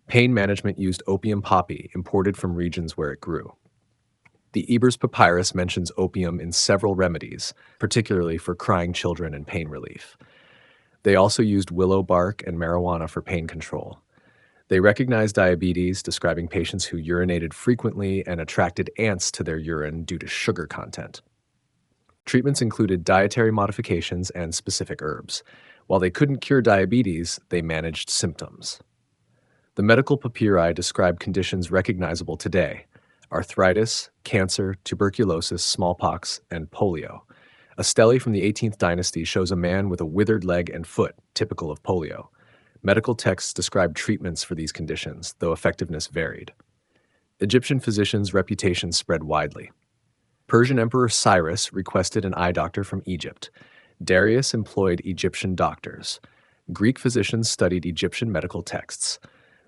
Pain management used opium poppy, imported from regions where it grew. The Ebers Papyrus mentions opium in several remedies, particularly for crying children and pain relief. They also used willow bark and marijuana for pain control. They recognized diabetes, describing patients who urinated frequently and attracted ants to their urine due to sugar content. Treatments included dietary modifications and specific herbs. While they couldn't cure diabetes, they managed symptoms. The medical papyri describe conditions recognizable today: arthritis, cancer, tuberculosis, smallpox, and polio. A stele from the 18th dynasty shows a man with a withered leg and foot, typical of polio. Medical texts describe treatments for these conditions, though effectiveness varied. Egyptian physicians' reputation spread widely. Persian Emperor Cyrus requested an eye doctor from Egypt. Darius employed Egyptian doctors. Greek physicians studied Egyptian medical texts.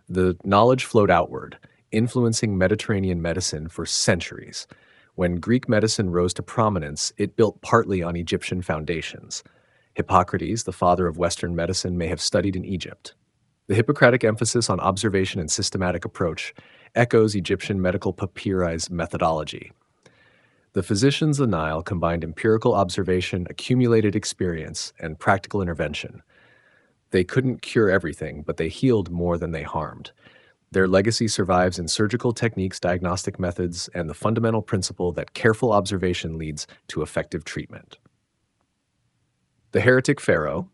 The knowledge flowed outward, influencing Mediterranean medicine for centuries. When Greek medicine rose to prominence, it built partly on Egyptian foundations. Hippocrates, the father of Western medicine, may have studied in Egypt. The Hippocratic emphasis on observation and systematic approach echoes Egyptian medical papyri's methodology. The physicians of the Nile combined empirical observation, accumulated experience, and practical intervention. They couldn't cure everything, but they healed more than they harmed. Their legacy survives in surgical techniques, diagnostic methods, and the fundamental principle that careful observation leads to effective treatment. The Heretic Pharaoh,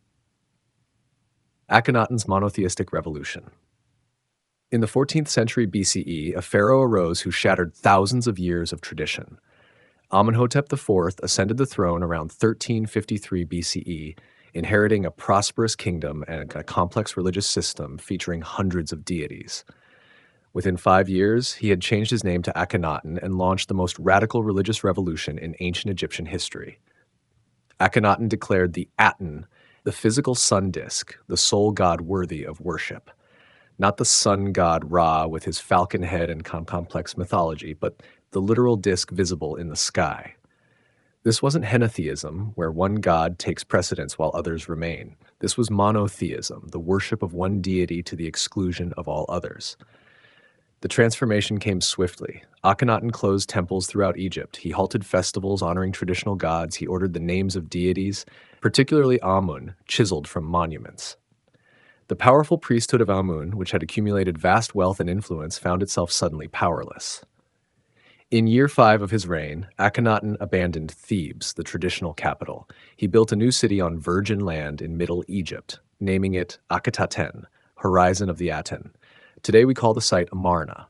Akhenaten's monotheistic revolution. In the 14th century BCE, a pharaoh arose who shattered thousands of years of tradition. Amenhotep IV ascended the throne around 1353 BCE, inheriting a prosperous kingdom and a complex religious system featuring hundreds of deities. Within 5 years, he had changed his name to Akhenaten and launched the most radical religious revolution in ancient Egyptian history. Akhenaten declared the Aten, the physical sun disk, the sole god worthy of worship. Not the sun god Ra with his falcon head and complex mythology, but the literal disk visible in the sky. This wasn't henotheism, where one god takes precedence while others remain. This was monotheism, the worship of one deity to the exclusion of all others. The transformation came swiftly. Akhenaten closed temples throughout Egypt. He halted festivals honoring traditional gods. He ordered the names of deities, particularly Amun, chiseled from monuments. The powerful priesthood of Amun, which had accumulated vast wealth and influence, found itself suddenly powerless. In year 5 of his reign, Akhenaten abandoned Thebes, the traditional capital. He built a new city on virgin land in Middle Egypt, naming it Akhetaten, Horizon of the Aten. Today we call the site Amarna.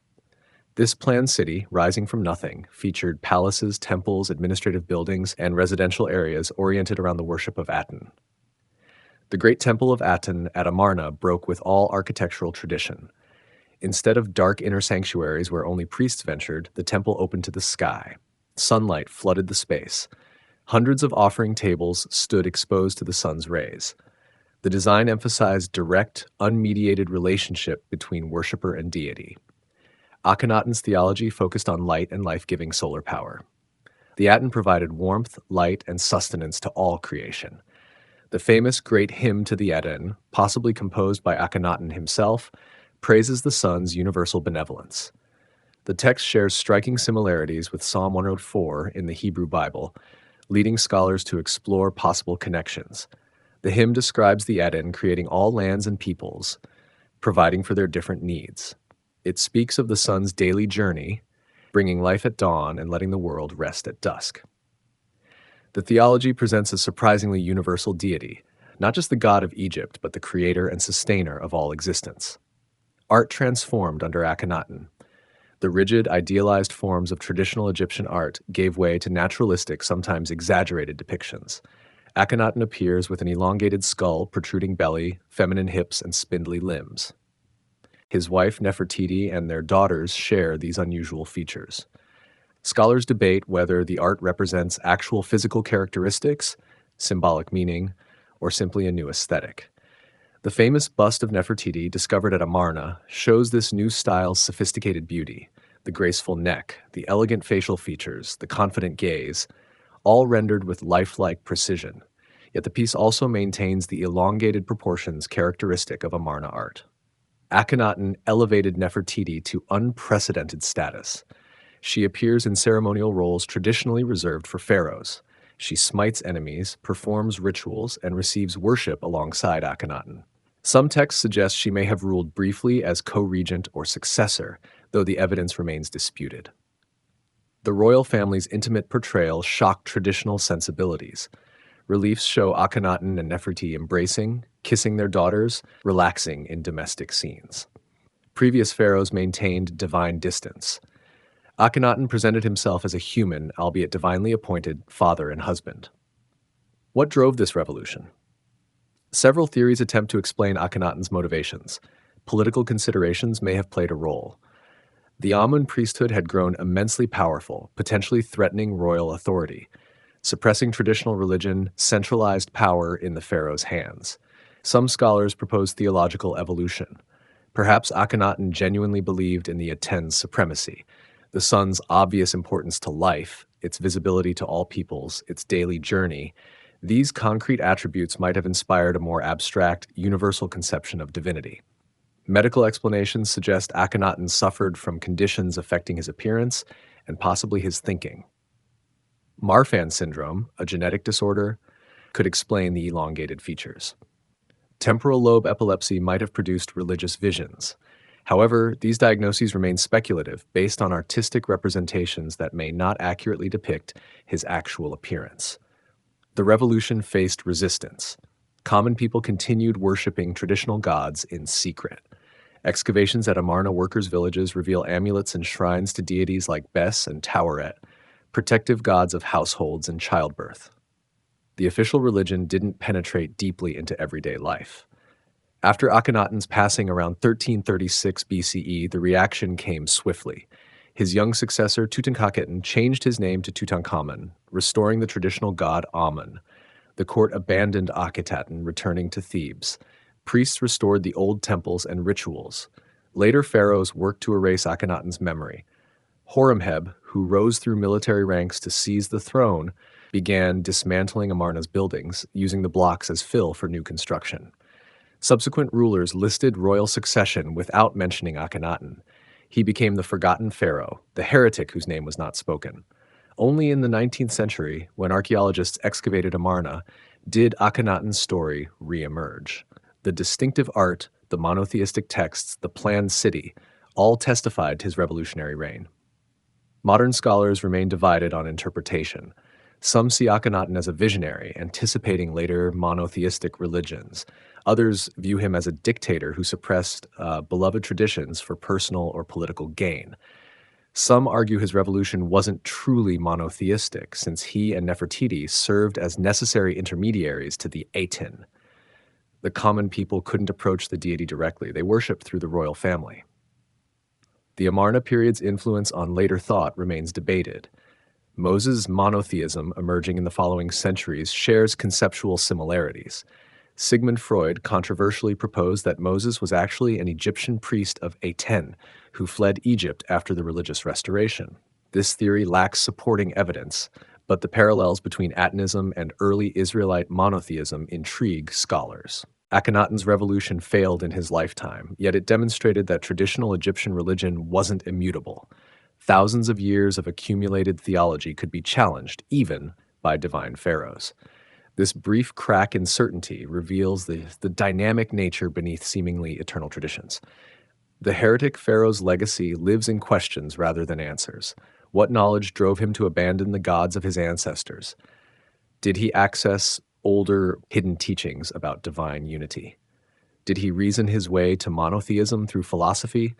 This planned city, rising from nothing, featured palaces, temples, administrative buildings, and residential areas oriented around the worship of Aten. The great temple of Aten at Amarna broke with all architectural tradition. Instead of dark inner sanctuaries where only priests ventured, the temple opened to the sky. Sunlight flooded the space. Hundreds of offering tables stood exposed to the sun's rays. The design emphasized direct, unmediated relationship between worshiper and deity. Akhenaten's theology focused on light and life-giving solar power. The Aten provided warmth, light, and sustenance to all creation. The famous Great Hymn to the Aten, possibly composed by Akhenaten himself, praises the sun's universal benevolence. The text shares striking similarities with Psalm 104 in the Hebrew Bible, leading scholars to explore possible connections. The hymn describes the Aten creating all lands and peoples, providing for their different needs. It speaks of the sun's daily journey, bringing life at dawn and letting the world rest at dusk. The theology presents a surprisingly universal deity, not just the god of Egypt, but the creator and sustainer of all existence. Art transformed under Akhenaten. The rigid, idealized forms of traditional Egyptian art gave way to naturalistic, sometimes exaggerated depictions. Akhenaten appears with an elongated skull, protruding belly, feminine hips, and spindly limbs. His wife Nefertiti and their daughters share these unusual features. Scholars debate whether the art represents actual physical characteristics, symbolic meaning, or simply a new aesthetic. The famous bust of Nefertiti, discovered at Amarna, shows this new style's sophisticated beauty: the graceful neck, the elegant facial features, the confident gaze, all rendered with lifelike precision. Yet the piece also maintains the elongated proportions characteristic of Amarna art. Akhenaten elevated Nefertiti to unprecedented status. She appears in ceremonial roles traditionally reserved for pharaohs. She smites enemies, performs rituals, and receives worship alongside Akhenaten. Some texts suggest she may have ruled briefly as co-regent or successor, though the evidence remains disputed. The royal family's intimate portrayal shocked traditional sensibilities. Reliefs show Akhenaten and Nefertiti embracing, kissing their daughters, relaxing in domestic scenes. Previous pharaohs maintained divine distance. Akhenaten presented himself as a human, albeit divinely appointed, father and husband. What drove this revolution? Several theories attempt to explain Akhenaten's motivations. Political considerations may have played a role. The Amun priesthood had grown immensely powerful, potentially threatening royal authority. Suppressing traditional religion centralized power in the pharaoh's hands. Some scholars propose theological evolution. Perhaps Akhenaten genuinely believed in the Aten's supremacy, the sun's obvious importance to life, its visibility to all peoples, its daily journey. These concrete attributes might have inspired a more abstract, universal conception of divinity. Medical explanations suggest Akhenaten suffered from conditions affecting his appearance and possibly his thinking. Marfan syndrome, a genetic disorder, could explain the elongated features. Temporal lobe epilepsy might have produced religious visions. However, these diagnoses remain speculative, based on artistic representations that may not accurately depict his actual appearance. The revolution faced resistance. Common people continued worshipping traditional gods in secret. Excavations at Amarna workers' villages reveal amulets and shrines to deities like Bes and Taweret, protective gods of households and childbirth. The official religion didn't penetrate deeply into everyday life. After Akhenaten's passing around 1336 BCE, the reaction came swiftly. His young successor, Tutankhaten, changed his name to Tutankhamun, restoring the traditional god Amun. The court abandoned Akhetaten, returning to Thebes. Priests restored the old temples and rituals. Later pharaohs worked to erase Akhenaten's memory. Horemheb, who rose through military ranks to seize the throne, began dismantling Amarna's buildings, using the blocks as fill for new construction. Subsequent rulers listed royal succession without mentioning Akhenaten. He became the forgotten pharaoh, the heretic whose name was not spoken. Only in the 19th century, when archaeologists excavated Amarna, did Akhenaten's story re-emerge. The distinctive art, the monotheistic texts, the planned city, all testified to his revolutionary reign. Modern scholars remain divided on interpretation. Some see Akhenaten as a visionary, anticipating later monotheistic religions. Others view him as a dictator who suppressed beloved traditions for personal or political gain. Some argue his revolution wasn't truly monotheistic, since he and Nefertiti served as necessary intermediaries to the Aten. The common people couldn't approach the deity directly. They worshipped through the royal family. The Amarna period's influence on later thought remains debated. Moses' monotheism, emerging in the following centuries, shares conceptual similarities. Sigmund Freud controversially proposed that Moses was actually an Egyptian priest of Aten who fled Egypt after the religious restoration. This theory lacks supporting evidence, but the parallels between Atonism and early Israelite monotheism intrigue scholars. Akhenaten's revolution failed in his lifetime, yet it demonstrated that traditional Egyptian religion wasn't immutable. Thousands of years of accumulated theology could be challenged, even by divine pharaohs. This brief crack in certainty reveals the dynamic nature beneath seemingly eternal traditions. The heretic pharaoh's legacy lives in questions rather than answers. What knowledge drove him to abandon the gods of his ancestors? Did he access older hidden teachings about divine unity? Did he reason his way to monotheism through philosophy?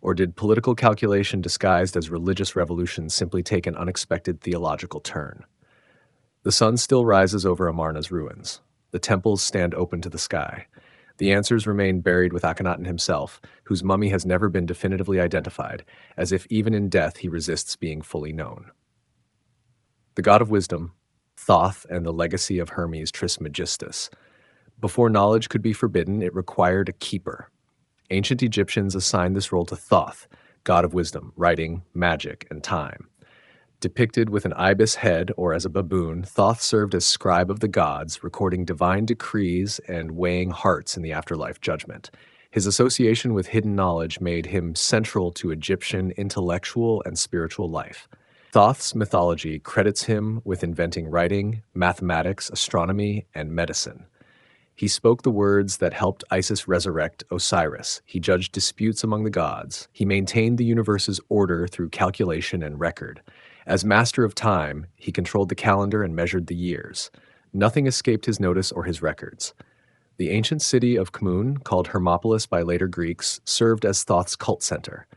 Or did political calculation disguised as religious revolution simply take an unexpected theological turn? The sun still rises over Amarna's ruins. The temples stand open to the sky. The answers remain buried with Akhenaten himself, whose mummy has never been definitively identified, as if even in death he resists being fully known. The god of wisdom, Thoth, and the legacy of Hermes Trismegistus. Before knowledge could be forbidden, it required a keeper. Ancient Egyptians assigned this role to Thoth, god of wisdom, writing, magic, and time. Depicted with an ibis head or as a baboon, Thoth served as scribe of the gods, recording divine decrees and weighing hearts in the afterlife judgment. His association with hidden knowledge made him central to Egyptian intellectual and spiritual life. Thoth's mythology credits him with inventing writing, mathematics, astronomy, and medicine. He spoke the words that helped Isis resurrect Osiris. He judged disputes among the gods. He maintained the universe's order through calculation and record. As master of time, he controlled the calendar and measured the years. Nothing escaped his notice or his records. The ancient city of Kmun, called Hermopolis by later Greeks, served as Thoth's cult center.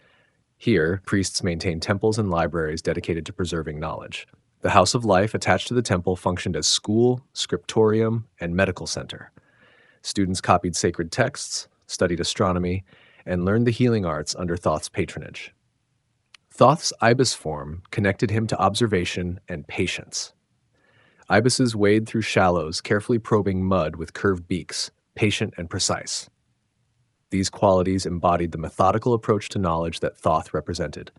Here, priests maintained temples and libraries dedicated to preserving knowledge. The House of Life attached to the temple functioned as school, scriptorium, and medical center. Students copied sacred texts, studied astronomy, and learned the healing arts under Thoth's patronage. Thoth's ibis form connected him to observation and patience. Ibises wade through shallows, carefully probing mud with curved beaks, patient and precise. These qualities embodied the methodical approach to knowledge that Thoth represented.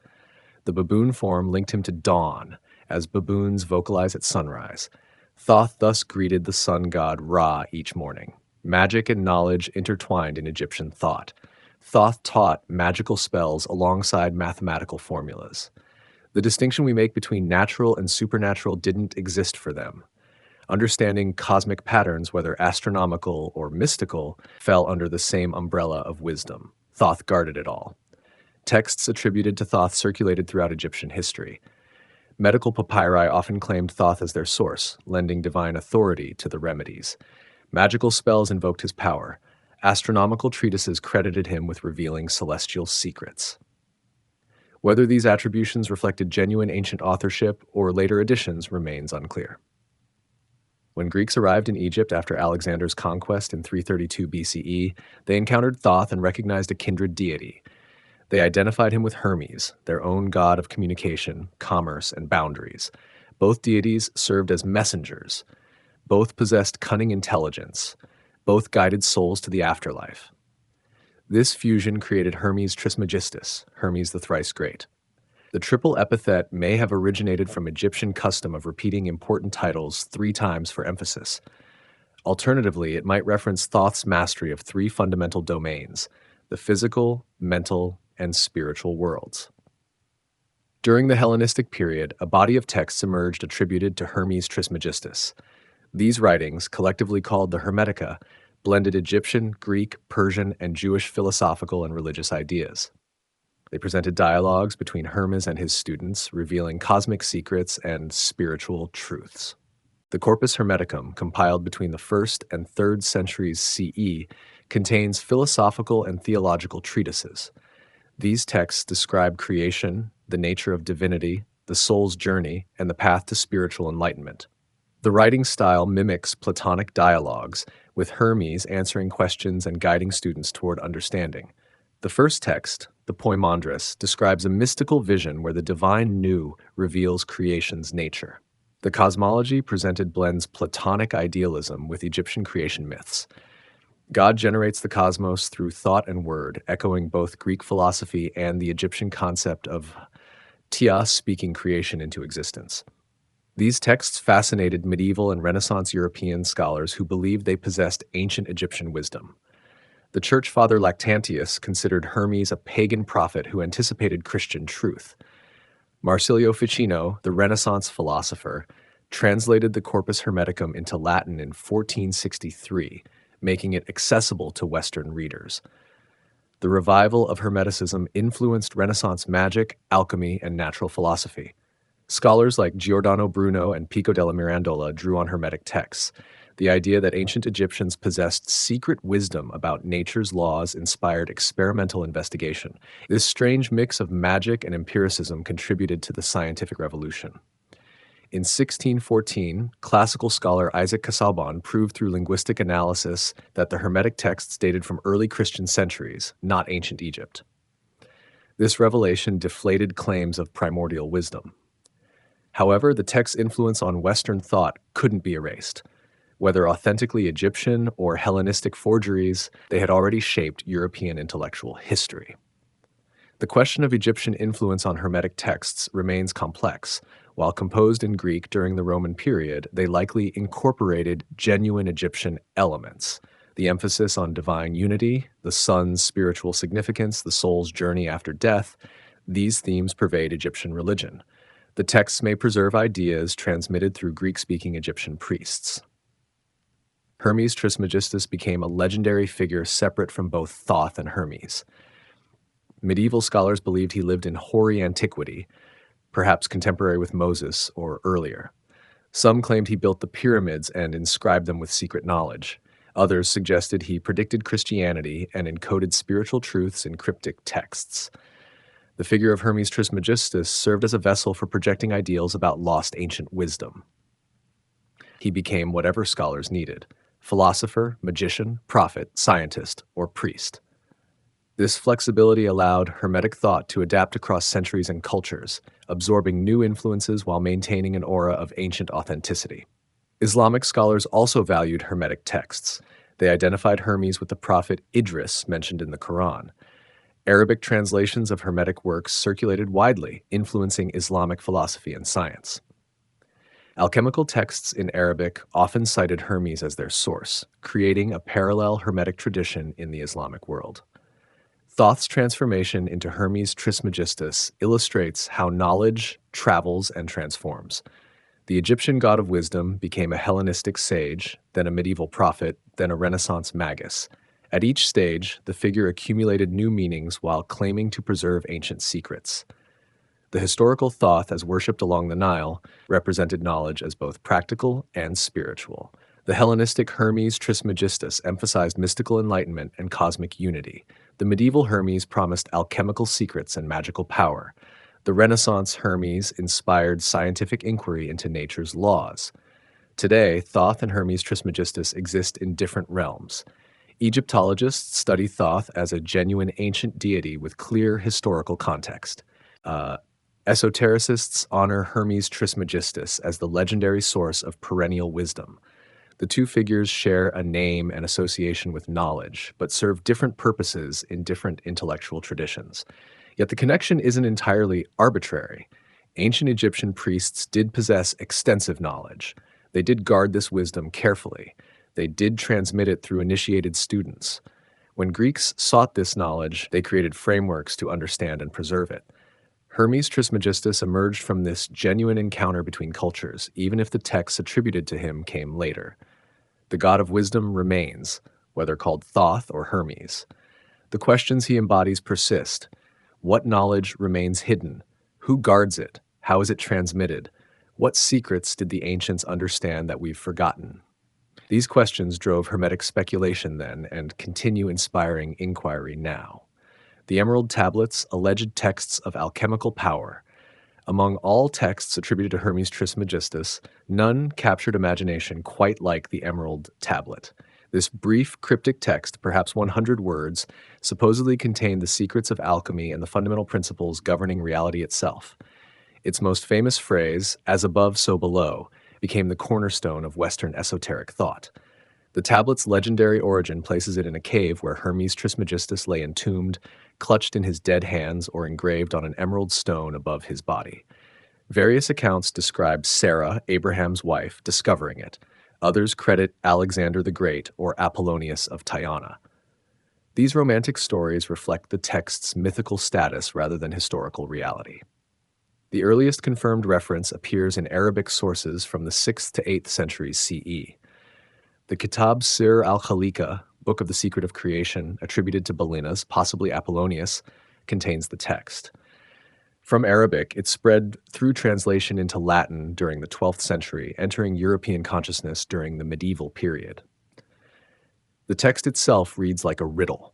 The baboon form linked him to dawn, as baboons vocalize at sunrise. Thoth thus greeted the sun god Ra each morning. Magic and knowledge intertwined in Egyptian thought. Thoth taught magical spells alongside mathematical formulas. The distinction we make between natural and supernatural didn't exist for them. Understanding cosmic patterns, whether astronomical or mystical, fell under the same umbrella of wisdom. Thoth guarded it all. Texts attributed to Thoth circulated throughout Egyptian history. Medical papyri often claimed Thoth as their source, lending divine authority to the remedies. Magical spells invoked his power. Astronomical treatises credited him with revealing celestial secrets. Whether these attributions reflected genuine ancient authorship or later additions remains unclear. When Greeks arrived in Egypt after Alexander's conquest in 332 BCE, they encountered Thoth and recognized a kindred deity. They identified him with Hermes, their own god of communication, commerce, and boundaries. Both deities served as messengers. Both possessed cunning intelligence. Both guided souls to the afterlife. This fusion created Hermes Trismegistus, Hermes the thrice great. The triple epithet may have originated from Egyptian custom of repeating important titles 3 times for emphasis. Alternatively, it might reference Thoth's mastery of 3 fundamental domains: the physical, mental, and spiritual worlds. During the Hellenistic period, a body of texts emerged attributed to Hermes Trismegistus. These writings, collectively called the Hermetica, blended Egyptian, Greek, Persian, and Jewish philosophical and religious ideas. They presented dialogues between Hermes and his students, revealing cosmic secrets and spiritual truths. The Corpus Hermeticum, compiled between the 1st and 3rd centuries CE, contains philosophical and theological treatises. These texts describe creation, the nature of divinity, the soul's journey, and the path to spiritual enlightenment. The writing style mimics Platonic dialogues, with Hermes answering questions and guiding students toward understanding. The first text, the Poimandres, describes a mystical vision where the divine new reveals creation's nature. The cosmology presented blends Platonic idealism with Egyptian creation myths. God generates the cosmos through thought and word, echoing both Greek philosophy and the Egyptian concept of Tia speaking creation into existence. These texts fascinated medieval and Renaissance European scholars who believed they possessed ancient Egyptian wisdom. The church father Lactantius considered Hermes a pagan prophet who anticipated Christian truth. Marsilio Ficino, the Renaissance philosopher, translated the Corpus Hermeticum into Latin in 1463, making it accessible to Western readers. The revival of Hermeticism influenced Renaissance magic, alchemy, and natural philosophy. Scholars like Giordano Bruno and Pico della Mirandola drew on Hermetic texts. The idea that ancient Egyptians possessed secret wisdom about nature's laws inspired experimental investigation. This strange mix of magic and empiricism contributed to the scientific revolution. In 1614, classical scholar Isaac Casaubon proved through linguistic analysis that the Hermetic texts dated from early Christian centuries, not ancient Egypt. This revelation deflated claims of primordial wisdom. However, the text's influence on Western thought couldn't be erased. Whether authentically Egyptian or Hellenistic forgeries, they had already shaped European intellectual history. The question of Egyptian influence on Hermetic texts remains complex. While composed in Greek during the Roman period, they likely incorporated genuine Egyptian elements. The emphasis on divine unity, the sun's spiritual significance, the soul's journey after death, these themes pervade Egyptian religion. The texts may preserve ideas transmitted through Greek-speaking Egyptian priests. Hermes Trismegistus became a legendary figure separate from both Thoth and Hermes. Medieval scholars believed he lived in hoary antiquity, perhaps contemporary with Moses or earlier. Some claimed he built the pyramids and inscribed them with secret knowledge. Others suggested he predicted Christianity and encoded spiritual truths in cryptic texts. The figure of Hermes Trismegistus served as a vessel for projecting ideals about lost ancient wisdom. He became whatever scholars needed: philosopher, magician, prophet, scientist, or priest. This flexibility allowed Hermetic thought to adapt across centuries and cultures, absorbing new influences while maintaining an aura of ancient authenticity. Islamic scholars also valued Hermetic texts. They identified Hermes with the prophet Idris mentioned in the Quran. Arabic translations of Hermetic works circulated widely, influencing Islamic philosophy and science. Alchemical texts in Arabic often cited Hermes as their source, creating a parallel Hermetic tradition in the Islamic world. Thoth's transformation into Hermes Trismegistus illustrates how knowledge travels and transforms. The Egyptian god of wisdom became a Hellenistic sage, then a medieval prophet, then a Renaissance magus. At each stage, the figure accumulated new meanings while claiming to preserve ancient secrets. The historical Thoth, as worshipped along the Nile, represented knowledge as both practical and spiritual. The Hellenistic Hermes Trismegistus emphasized mystical enlightenment and cosmic unity. The medieval Hermes promised alchemical secrets and magical power. The Renaissance Hermes inspired scientific inquiry into nature's laws. Today, Thoth and Hermes Trismegistus exist in different realms. Egyptologists study Thoth as a genuine ancient deity with clear historical context. Esotericists honor Hermes Trismegistus as the legendary source of perennial wisdom. The two figures share a name and association with knowledge, but serve different purposes in different intellectual traditions. Yet the connection isn't entirely arbitrary. Ancient Egyptian priests did possess extensive knowledge. They did guard this wisdom carefully. They did transmit it through initiated students. When Greeks sought this knowledge, they created frameworks to understand and preserve it. Hermes Trismegistus emerged from this genuine encounter between cultures, even if the texts attributed to him came later. The god of wisdom remains, whether called Thoth or Hermes. The questions he embodies persist. What knowledge remains hidden? Who guards it? How is it transmitted? What secrets did the ancients understand that we've forgotten? These questions drove Hermetic speculation then and continue inspiring inquiry now. The Emerald Tablets, alleged texts of alchemical power. Among all texts attributed to Hermes Trismegistus, none captured imagination quite like the Emerald Tablet. This brief, cryptic text, perhaps 100 words, supposedly contained the secrets of alchemy and the fundamental principles governing reality itself. Its most famous phrase, "as above, so below," became the cornerstone of Western esoteric thought. The tablet's legendary origin places it in a cave where Hermes Trismegistus lay entombed, clutched in his dead hands or engraved on an emerald stone above his body. Various accounts describe Sarah, Abraham's wife, discovering it. Others credit Alexander the Great or Apollonius of Tyana. These romantic stories reflect the text's mythical status rather than historical reality. The earliest confirmed reference appears in Arabic sources from the 6th to 8th centuries CE. The Kitab Sir al-Khalika, Book of the Secret of Creation, attributed to Balinas, possibly Apollonius, contains the text. From Arabic, it spread through translation into Latin during the 12th century, entering European consciousness during the medieval period. The text itself reads like a riddle.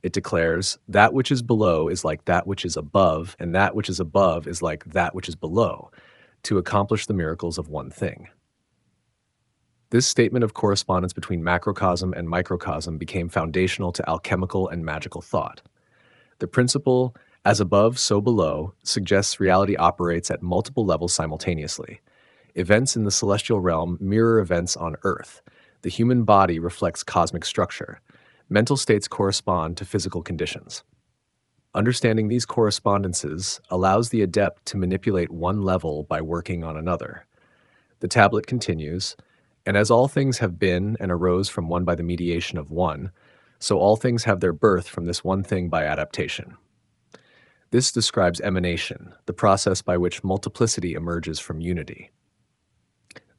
It declares, "That which is below is like that which is above, and that which is above is like that which is below," to accomplish the miracles of one thing. This statement of correspondence between macrocosm and microcosm became foundational to alchemical and magical thought. The principle, as above, so below, suggests reality operates at multiple levels simultaneously. Events in the celestial realm mirror events on Earth. The human body reflects cosmic structure. Mental states correspond to physical conditions. Understanding these correspondences allows the adept to manipulate one level by working on another. The tablet continues, "And as all things have been and arose from one by the mediation of one, so all things have their birth from this one thing by adaptation." This describes emanation, the process by which multiplicity emerges from unity.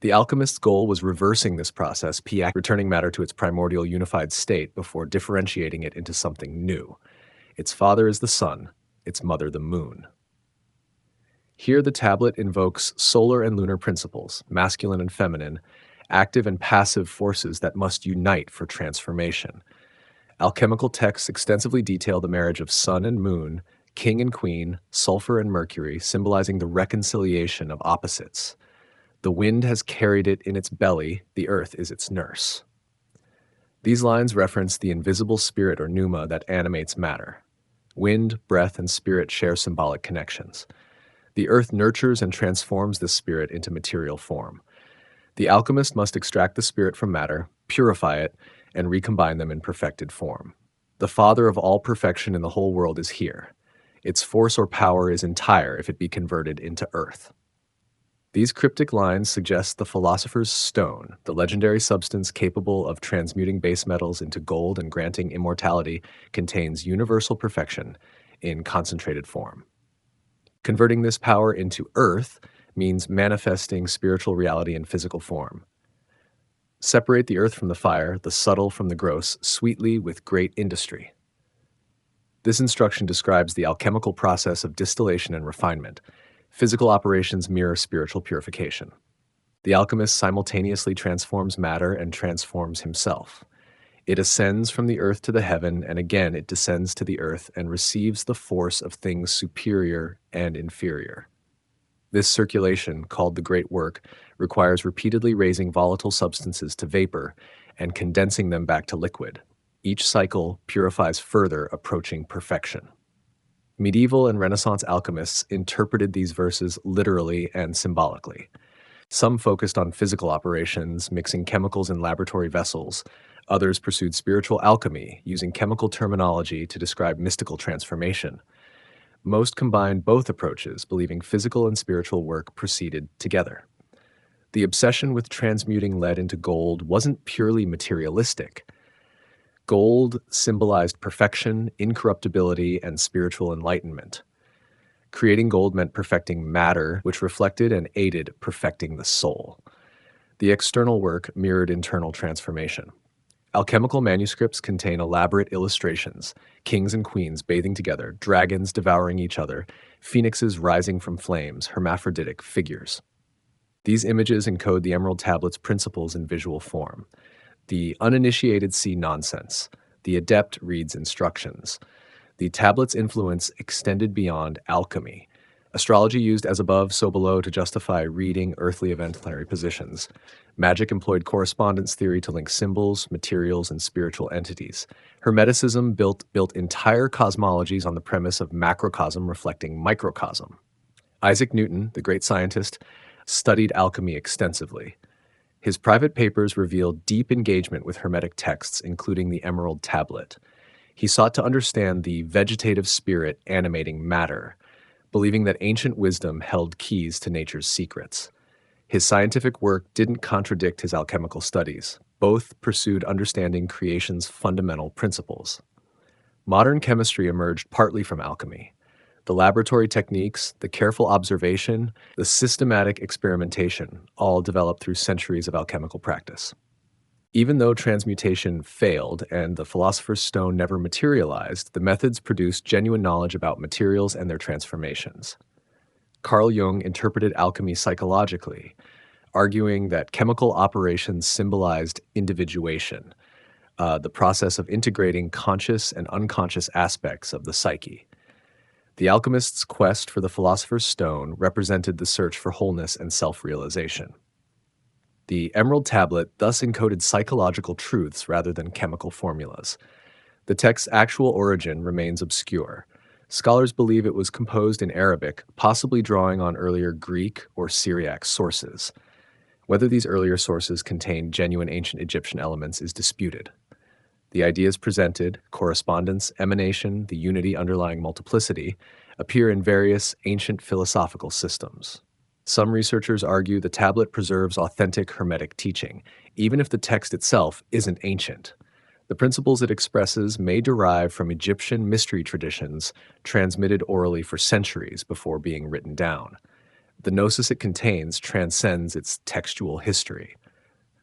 The alchemist's goal was reversing this process, returning matter to its primordial unified state before differentiating it into something new. Its father is the sun, its mother the moon. Here the tablet invokes solar and lunar principles, masculine and feminine, active and passive forces that must unite for transformation. Alchemical texts extensively detail the marriage of sun and moon, king and queen, sulfur and mercury, symbolizing the reconciliation of opposites. The wind has carried it in its belly, the earth is its nurse. These lines reference the invisible spirit or pneuma that animates matter. Wind, breath, and spirit share symbolic connections. The earth nurtures and transforms this spirit into material form. The alchemist must extract the spirit from matter, purify it, and recombine them in perfected form. The father of all perfection in the whole world is here. Its force or power is entire if it be converted into earth. These cryptic lines suggest the philosopher's stone, the legendary substance capable of transmuting base metals into gold and granting immortality, contains universal perfection in concentrated form. Converting this power into earth means manifesting spiritual reality in physical form. Separate the earth from the fire, the subtle from the gross, sweetly with great industry. This instruction describes the alchemical process of distillation and refinement. Physical operations mirror spiritual purification. The alchemist simultaneously transforms matter and transforms himself. It ascends from the earth to the heaven, and again it descends to the earth and receives the force of things superior and inferior. This circulation, called the Great Work, requires repeatedly raising volatile substances to vapor and condensing them back to liquid. Each cycle purifies further, approaching perfection. Medieval and Renaissance alchemists interpreted these verses literally and symbolically. Some focused on physical operations, mixing chemicals in laboratory vessels. Others pursued spiritual alchemy, using chemical terminology to describe mystical transformation. Most combined both approaches, believing physical and spiritual work proceeded together. The obsession with transmuting lead into gold wasn't purely materialistic. Gold symbolized perfection, incorruptibility, and spiritual enlightenment. Creating gold meant perfecting matter, which reflected and aided perfecting the soul. The external work mirrored internal transformation. Alchemical manuscripts contain elaborate illustrations, kings and queens bathing together, dragons devouring each other, phoenixes rising from flames, hermaphroditic figures. These images encode the Emerald Tablet's principles in visual form. The uninitiated see nonsense. The adept reads instructions. The tablet's influence extended beyond alchemy. Astrology used as above, so below to justify reading earthly eventary positions. Magic employed correspondence theory to link symbols, materials, and spiritual entities. Hermeticism built entire cosmologies on the premise of macrocosm reflecting microcosm. Isaac Newton, the great scientist, studied alchemy extensively. His private papers reveal deep engagement with Hermetic texts, including the Emerald Tablet. He sought to understand the vegetative spirit animating matter. believing that ancient wisdom held keys to nature's secrets. His scientific work didn't contradict his alchemical studies. Both pursued understanding creation's fundamental principles. Modern chemistry emerged partly from alchemy. The laboratory techniques, the careful observation, the systematic experimentation all developed through centuries of alchemical practice. Even though transmutation failed and the philosopher's stone never materialized, the methods produced genuine knowledge about materials and their transformations. Carl Jung interpreted alchemy psychologically, arguing that chemical operations symbolized individuation, the process of integrating conscious and unconscious aspects of the psyche. The alchemist's quest for the philosopher's stone represented the search for wholeness and self-realization. The emerald tablet thus encoded psychological truths rather than chemical formulas. The text's actual origin remains obscure. Scholars believe it was composed in Arabic, possibly drawing on earlier Greek or Syriac sources. Whether these earlier sources contained genuine ancient Egyptian elements is disputed. The ideas presented, correspondence, emanation, the unity underlying multiplicity, appear in various ancient philosophical systems. Some researchers argue the tablet preserves authentic Hermetic teaching, even if the text itself isn't ancient. The principles it expresses may derive from Egyptian mystery traditions transmitted orally for centuries before being written down. The gnosis it contains transcends its textual history.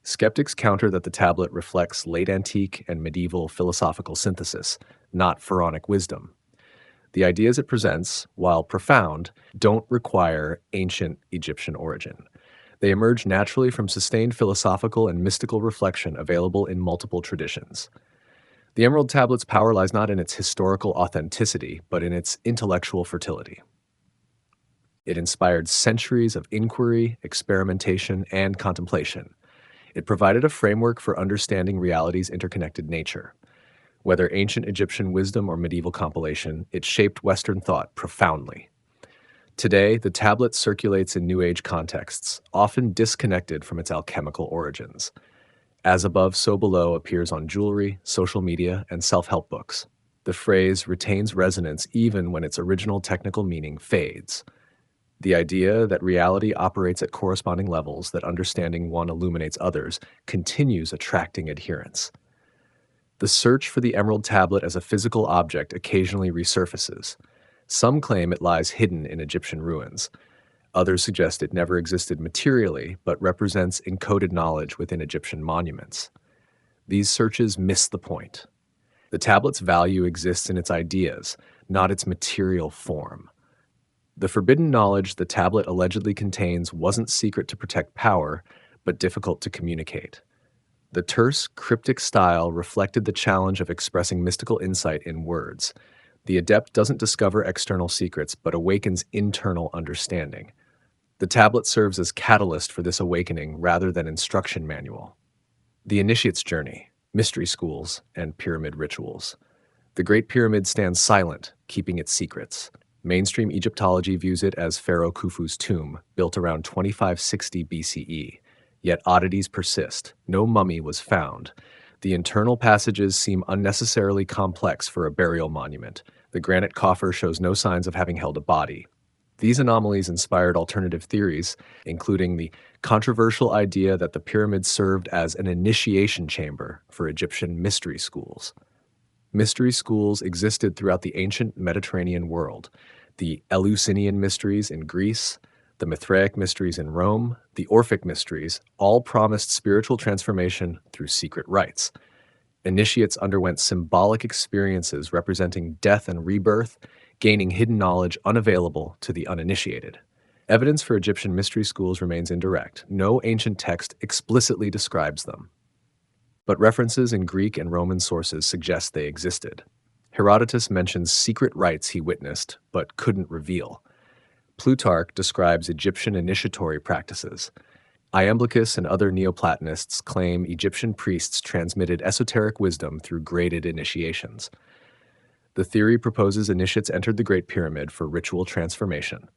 Skeptics counter that the tablet reflects late antique and medieval philosophical synthesis, not Pharaonic wisdom. The ideas it presents, while profound, don't require ancient Egyptian origin. They emerge naturally from sustained philosophical and mystical reflection available in multiple traditions. The Emerald Tablet's power lies not in its historical authenticity, but in its intellectual fertility. It inspired centuries of inquiry, experimentation, and contemplation. It provided a framework for understanding reality's interconnected nature. Whether ancient Egyptian wisdom or medieval compilation, it shaped Western thought profoundly. Today, the tablet circulates in New Age contexts, often disconnected from its alchemical origins. As above, so below appears on jewelry, social media, and self-help books. The phrase retains resonance even when its original technical meaning fades. The idea that reality operates at corresponding levels, that understanding one illuminates others, continues attracting adherents. The search for the Emerald Tablet as a physical object occasionally resurfaces. Some claim it lies hidden in Egyptian ruins. Others suggest it never existed materially, but represents encoded knowledge within Egyptian monuments. These searches miss the point. The tablet's value exists in its ideas, not its material form. The forbidden knowledge the tablet allegedly contains wasn't secret to protect power, but difficult to communicate. The terse, cryptic style reflected the challenge of expressing mystical insight in words. The adept doesn't discover external secrets, but awakens internal understanding. The tablet serves as catalyst for this awakening rather than instruction manual. The Initiate's Journey, Mystery Schools, and Pyramid Rituals. The Great Pyramid stands silent, keeping its secrets. Mainstream Egyptology views it as Pharaoh Khufu's tomb, built around 2560 BCE. Yet oddities persist. No mummy was found. The internal passages seem unnecessarily complex for a burial monument. The granite coffer shows no signs of having held a body. These anomalies inspired alternative theories, including the controversial idea that the pyramid served as an initiation chamber for Egyptian mystery schools. Mystery schools existed throughout the ancient Mediterranean world. The Eleusinian mysteries in Greece, the Mithraic mysteries in Rome, the Orphic mysteries, all promised spiritual transformation through secret rites. Initiates underwent symbolic experiences representing death and rebirth, gaining hidden knowledge unavailable to the uninitiated. Evidence for Egyptian mystery schools remains indirect. No ancient text explicitly describes them, but references in Greek and Roman sources suggest they existed. Herodotus mentions secret rites he witnessed, but couldn't reveal. Plutarch describes Egyptian initiatory practices. Iamblichus and other Neoplatonists claim Egyptian priests transmitted esoteric wisdom through graded initiations. The theory proposes initiates entered the Great Pyramid for ritual transformation.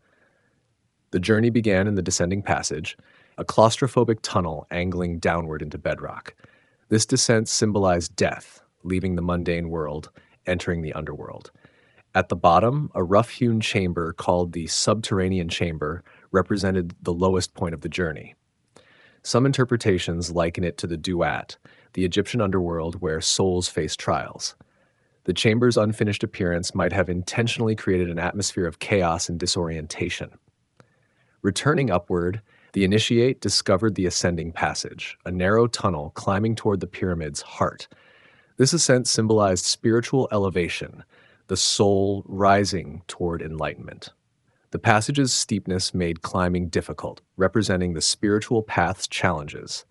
The journey began in the descending passage, a claustrophobic tunnel angling downward into bedrock. This descent symbolized death, leaving the mundane world, entering the underworld. At the bottom, a rough-hewn chamber called the subterranean chamber represented the lowest point of the journey. Some interpretations liken it to the duat, the Egyptian underworld where souls face trials. The chamber's unfinished appearance might have intentionally created an atmosphere of chaos and disorientation. Returning upward, the initiate discovered the ascending passage, a narrow tunnel climbing toward the pyramid's heart. This ascent symbolized spiritual elevation, the soul rising toward enlightenment. The passage's steepness made climbing difficult, representing the spiritual path's challenges.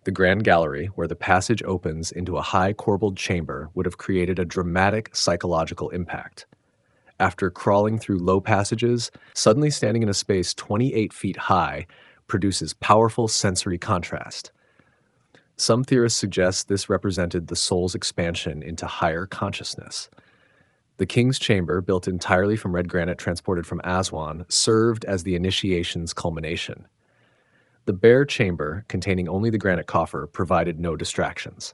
The Grand Gallery, where the passage opens into a high corbelled chamber, would have created a dramatic psychological impact. After crawling through low passages, suddenly standing in a space 28 feet high produces powerful sensory contrast. Some theorists suggest this represented the soul's expansion into higher consciousness. The king's chamber, built entirely from red granite transported from Aswan, served as the initiation's culmination. The bare chamber, containing only the granite coffer, provided no distractions.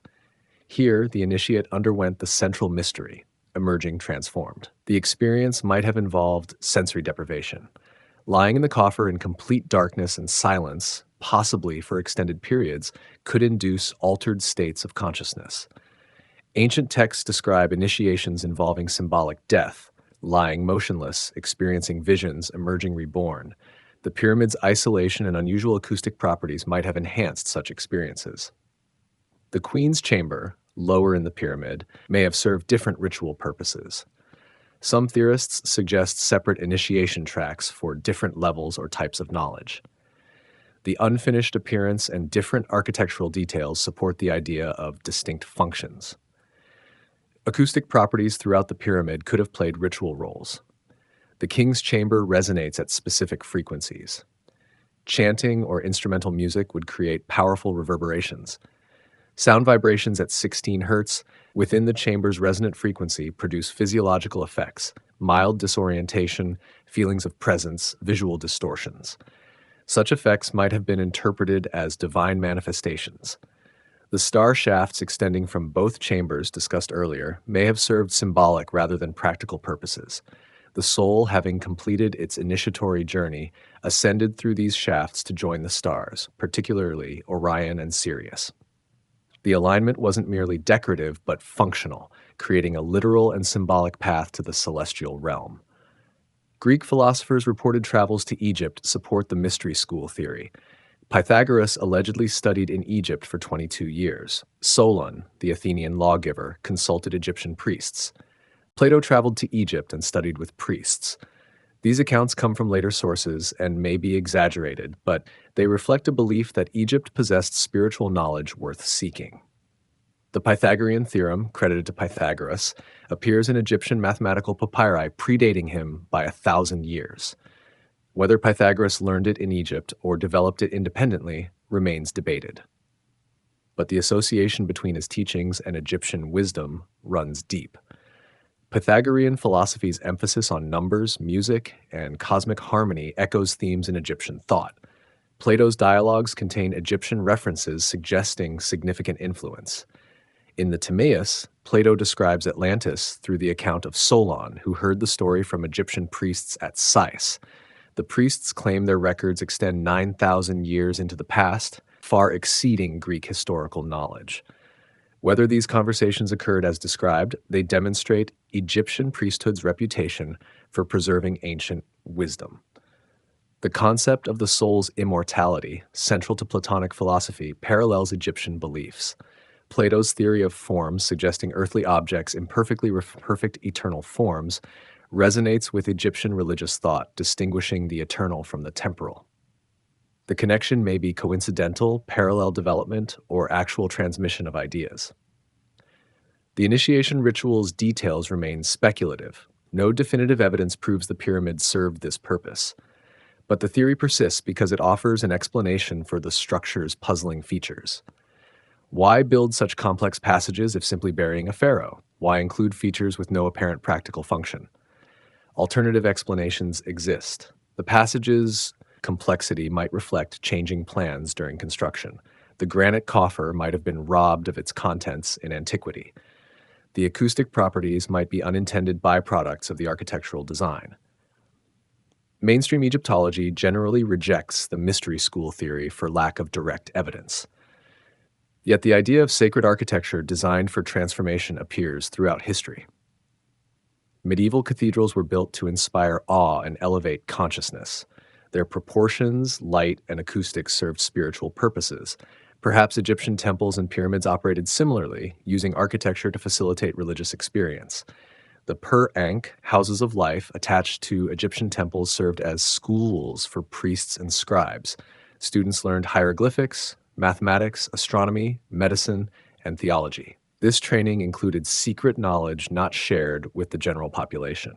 Here, the initiate underwent the central mystery, emerging transformed. The experience might have involved sensory deprivation. Lying in the coffer in complete darkness and silence, possibly for extended periods, could induce altered states of consciousness. Ancient texts describe initiations involving symbolic death, lying motionless, experiencing visions, emerging reborn. The pyramid's isolation and unusual acoustic properties might have enhanced such experiences. The queen's chamber, lower in the pyramid, may have served different ritual purposes. Some theorists suggest separate initiation tracks for different levels or types of knowledge. The unfinished appearance and different architectural details support the idea of distinct functions. Acoustic properties throughout the pyramid could have played ritual roles. The king's chamber resonates at specific frequencies. Chanting or instrumental music would create powerful reverberations. Sound vibrations at 16 hertz within the chamber's resonant frequency produce physiological effects, mild disorientation, feelings of presence, visual distortions. Such effects might have been interpreted as divine manifestations. The star shafts extending from both chambers discussed earlier may have served symbolic rather than practical purposes. The soul, having completed its initiatory journey, ascended through these shafts to join the stars, particularly Orion and Sirius. The alignment wasn't merely decorative but functional, creating a literal and symbolic path to the celestial realm. Greek philosophers' reported travels to Egypt support the mystery school theory. Pythagoras allegedly studied in Egypt for 22 years. Solon, the Athenian lawgiver, consulted Egyptian priests. Plato traveled to Egypt and studied with priests. These accounts come from later sources and may be exaggerated, but they reflect a belief that Egypt possessed spiritual knowledge worth seeking. The Pythagorean theorem, credited to Pythagoras, appears in Egyptian mathematical papyri predating him by 1,000 years. Whether Pythagoras learned it in Egypt or developed it independently remains debated. But the association between his teachings and Egyptian wisdom runs deep. Pythagorean philosophy's emphasis on numbers, music, and cosmic harmony echoes themes in Egyptian thought. Plato's dialogues contain Egyptian references suggesting significant influence. In the Timaeus, Plato describes Atlantis through the account of Solon, who heard the story from Egyptian priests at Sais. The priests claim their records extend 9,000 years into the past, far exceeding Greek historical knowledge. Whether these conversations occurred as described, they demonstrate Egyptian priesthood's reputation for preserving ancient wisdom. The concept of the soul's immortality, central to Platonic philosophy, parallels Egyptian beliefs. Plato's theory of forms, suggesting earthly objects imperfectly perfect eternal forms, resonates with Egyptian religious thought, distinguishing the eternal from the temporal. The connection may be coincidental, parallel development, or actual transmission of ideas. The initiation ritual's details remain speculative. No definitive evidence proves the pyramid served this purpose. But the theory persists because it offers an explanation for the structure's puzzling features. Why build such complex passages if simply burying a pharaoh? Why include features with no apparent practical function? Alternative explanations exist. The passage's complexity might reflect changing plans during construction. The granite coffer might have been robbed of its contents in antiquity. The acoustic properties might be unintended byproducts of the architectural design. Mainstream Egyptology generally rejects the mystery school theory for lack of direct evidence. Yet the idea of sacred architecture designed for transformation appears throughout history. Medieval cathedrals were built to inspire awe and elevate consciousness. Their proportions, light, and acoustics served spiritual purposes. Perhaps Egyptian temples and pyramids operated similarly, using architecture to facilitate religious experience. The Per-Ankh, houses of life attached to Egyptian temples, served as schools for priests and scribes. Students learned hieroglyphics, mathematics, astronomy, medicine, and theology. This training included secret knowledge not shared with the general population.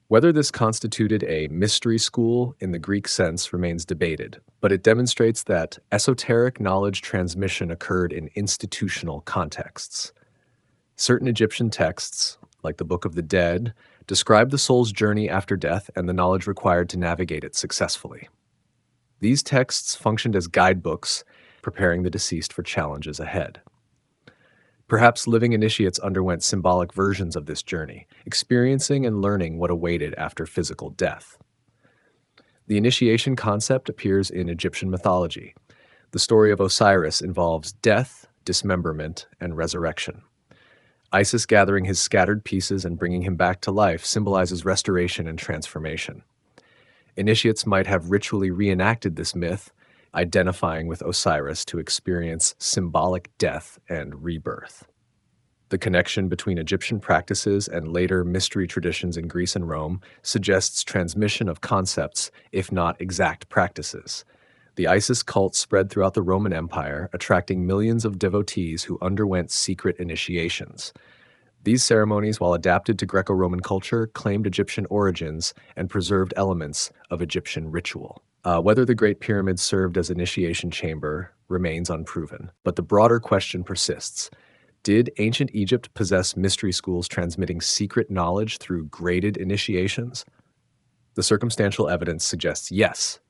Whether this constituted a mystery school in the Greek sense remains debated, but it demonstrates that esoteric knowledge transmission occurred in institutional contexts. Certain Egyptian texts, like the Book of the Dead, describe the soul's journey after death and the knowledge required to navigate it successfully. These texts functioned as guidebooks, preparing the deceased for challenges ahead. Perhaps living initiates underwent symbolic versions of this journey, experiencing and learning what awaited after physical death. The initiation concept appears in Egyptian mythology. The story of Osiris involves death, dismemberment, and resurrection. Isis gathering his scattered pieces and bringing him back to life symbolizes restoration and transformation. Initiates might have ritually reenacted this myth, identifying with Osiris to experience symbolic death and rebirth. The connection between Egyptian practices and later mystery traditions in Greece and Rome suggests transmission of concepts, if not exact practices. The Isis cult spread throughout the Roman Empire, attracting millions of devotees who underwent secret initiations. These ceremonies, while adapted to Greco-Roman culture, claimed Egyptian origins and preserved elements of Egyptian ritual. Whether the Great Pyramid served as initiation chamber remains unproven, but the broader question persists. Did ancient Egypt possess mystery schools transmitting secret knowledge through graded initiations? The circumstantial evidence suggests yes.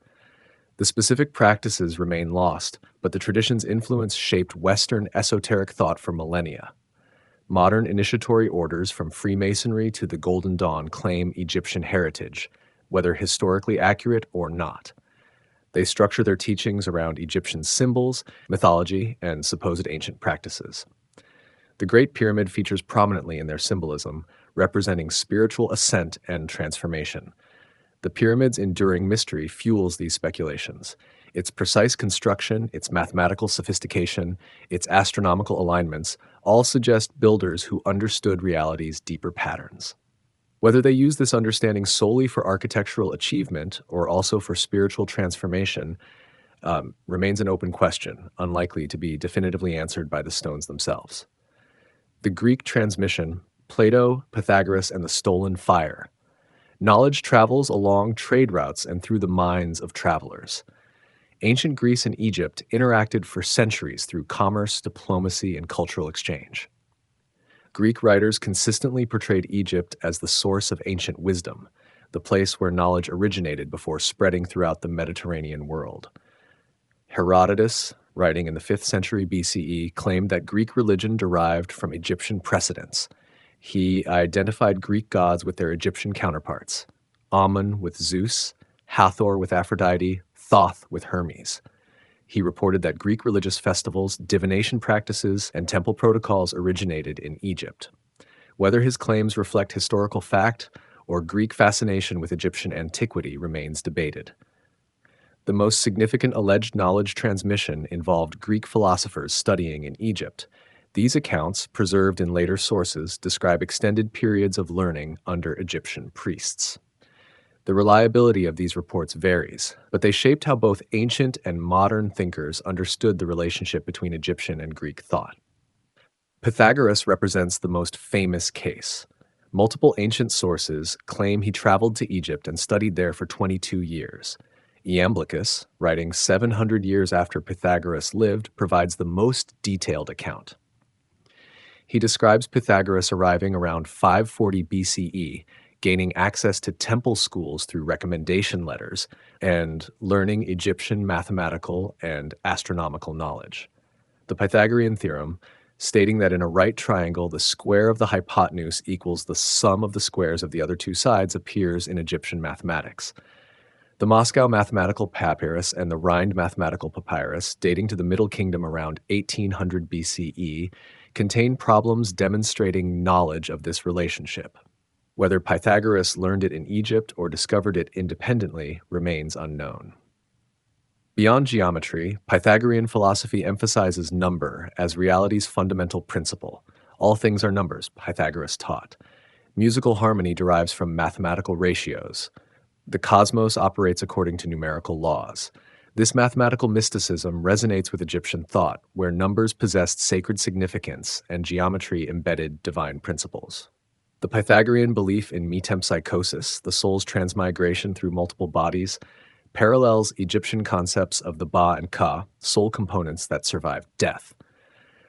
The specific practices remain lost, but the tradition's influence shaped Western esoteric thought for millennia. Modern initiatory orders from Freemasonry to the Golden Dawn claim Egyptian heritage, whether historically accurate or not. They structure their teachings around Egyptian symbols, mythology, and supposed ancient practices. The Great Pyramid features prominently in their symbolism, representing spiritual ascent and transformation. The pyramid's enduring mystery fuels these speculations. Its precise construction, its mathematical sophistication, its astronomical alignments all suggest builders who understood reality's deeper patterns. Whether they use this understanding solely for architectural achievement or also for spiritual transformation remains an open question, unlikely to be definitively answered by the stones themselves. The Greek transmission, Plato, Pythagoras, and the stolen fire. Knowledge travels along trade routes and through the minds of travelers. Ancient Greece and Egypt interacted for centuries through commerce, diplomacy, and cultural exchange. Greek writers consistently portrayed Egypt as the source of ancient wisdom, the place where knowledge originated before spreading throughout the Mediterranean world. Herodotus, writing in the 5th century BCE, claimed that Greek religion derived from Egyptian precedents. He identified Greek gods with their Egyptian counterparts, Amun with Zeus, Hathor with Aphrodite, Thoth with Hermes. He reported that Greek religious festivals, divination practices, and temple protocols originated in Egypt. Whether his claims reflect historical fact or Greek fascination with Egyptian antiquity remains debated. The most significant alleged knowledge transmission involved Greek philosophers studying in Egypt. These accounts, preserved in later sources, describe extended periods of learning under Egyptian priests. The reliability of these reports varies, but they shaped how both ancient and modern thinkers understood the relationship between Egyptian and Greek thought. Pythagoras represents the most famous case. Multiple ancient sources claim he traveled to Egypt and studied there for 22 years. Iamblichus, writing 700 years after Pythagoras lived, provides the most detailed account. He describes Pythagoras arriving around 540 BCE, gaining access to temple schools through recommendation letters, and learning Egyptian mathematical and astronomical knowledge. The Pythagorean theorem, stating that in a right triangle, the square of the hypotenuse equals the sum of the squares of the other two sides appears in Egyptian mathematics. The Moscow Mathematical Papyrus and the Rhind Mathematical Papyrus, dating to the Middle Kingdom around 1800 BCE, contain problems demonstrating knowledge of this relationship. Whether Pythagoras learned it in Egypt or discovered it independently remains unknown. Beyond geometry, Pythagorean philosophy emphasizes number as reality's fundamental principle. All things are numbers, Pythagoras taught. Musical harmony derives from mathematical ratios. The cosmos operates according to numerical laws. This mathematical mysticism resonates with Egyptian thought, where numbers possessed sacred significance and geometry embedded divine principles. The Pythagorean belief in metempsychosis, the soul's transmigration through multiple bodies, parallels Egyptian concepts of the Ba and Ka, soul components that survive death.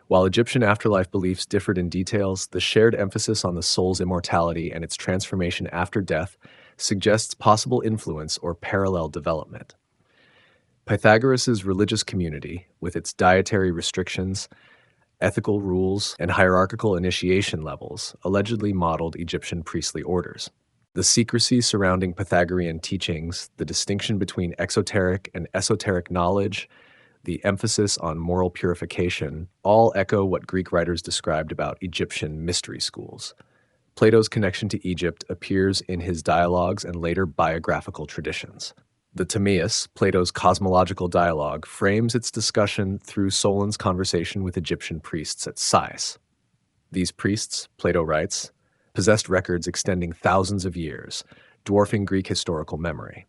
While Egyptian afterlife beliefs differed in details, the shared emphasis on the soul's immortality and its transformation after death suggests possible influence or parallel development. Pythagoras' religious community, with its dietary restrictions, ethical rules, and hierarchical initiation levels, allegedly modeled Egyptian priestly orders. The secrecy surrounding Pythagorean teachings, the distinction between exoteric and esoteric knowledge, the emphasis on moral purification, all echo what Greek writers described about Egyptian mystery schools. Plato's connection to Egypt appears in his dialogues and later biographical traditions. The Timaeus, Plato's cosmological dialogue, frames its discussion through Solon's conversation with Egyptian priests at Sais. These priests, Plato writes, possessed records extending thousands of years, dwarfing Greek historical memory.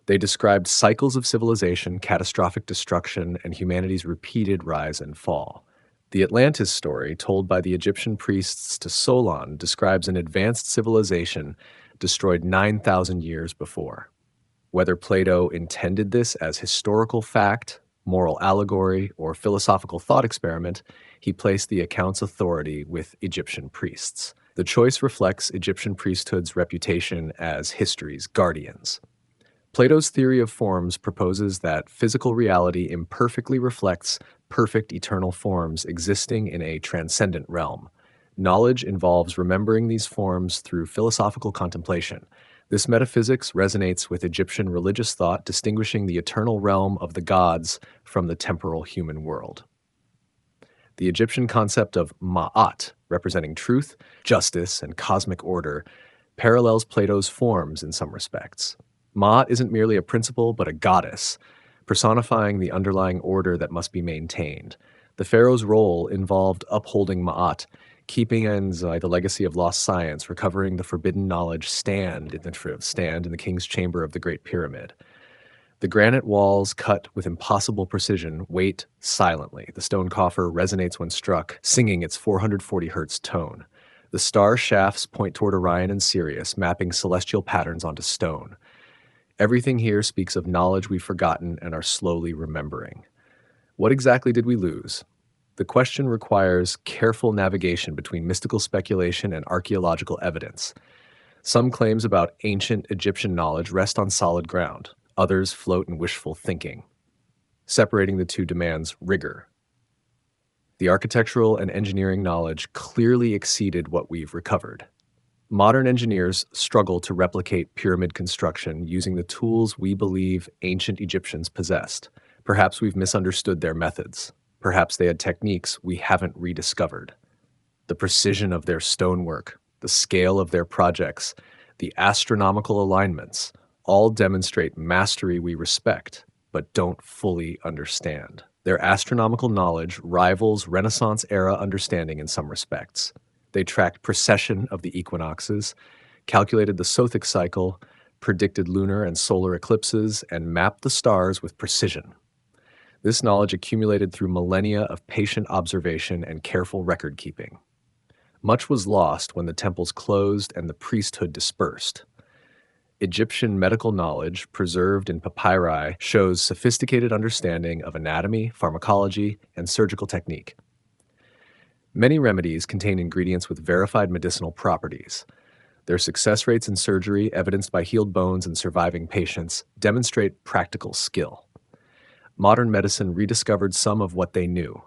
They described cycles of civilization, catastrophic destruction, and humanity's repeated rise and fall. The Atlantis story, told by the Egyptian priests to Solon, describes an advanced civilization destroyed 9,000 years before. Whether Plato intended this as historical fact, moral allegory, or philosophical thought experiment, he placed the account's authority with Egyptian priests. The choice reflects Egyptian priesthood's reputation as history's guardians. Plato's theory of forms proposes that physical reality imperfectly reflects perfect eternal forms existing in a transcendent realm. Knowledge involves remembering these forms through philosophical contemplation. This metaphysics resonates with Egyptian religious thought, distinguishing the eternal realm of the gods from the temporal human world. The Egyptian concept of ma'at, representing truth, justice, and cosmic order, parallels Plato's forms in some respects. Ma'at isn't merely a principle, but a goddess, personifying the underlying order that must be maintained. The pharaoh's role involved upholding Ma'at, keeping the legacy of lost science, recovering the forbidden knowledge stand in the king's chamber of the Great Pyramid. The granite walls, cut with impossible precision, wait silently. The stone coffer resonates when struck, singing its 440 hertz tone. The star shafts point toward Orion and Sirius, mapping celestial patterns onto stone. Everything here speaks of knowledge we've forgotten and are slowly remembering. What exactly did we lose? The question requires careful navigation between mystical speculation and archaeological evidence. Some claims about ancient Egyptian knowledge rest on solid ground. Others float in wishful thinking. Separating the two demands rigor. The architectural and engineering knowledge clearly exceeded what we've recovered. Modern engineers struggle to replicate pyramid construction using the tools we believe ancient Egyptians possessed. Perhaps we've misunderstood their methods. Perhaps they had techniques we haven't rediscovered. The precision of their stonework, the scale of their projects, the astronomical alignments, all demonstrate mastery we respect, but don't fully understand. Their astronomical knowledge rivals Renaissance-era understanding in some respects. They tracked precession of the equinoxes, calculated the Sothic cycle, predicted lunar and solar eclipses, and mapped the stars with precision. This knowledge accumulated through millennia of patient observation and careful record-keeping. Much was lost when the temples closed and the priesthood dispersed. Egyptian medical knowledge, preserved in papyri, shows sophisticated understanding of anatomy, pharmacology, and surgical technique. Many remedies contain ingredients with verified medicinal properties. Their success rates in surgery, evidenced by healed bones and surviving patients, demonstrate practical skill. Modern medicine rediscovered some of what they knew.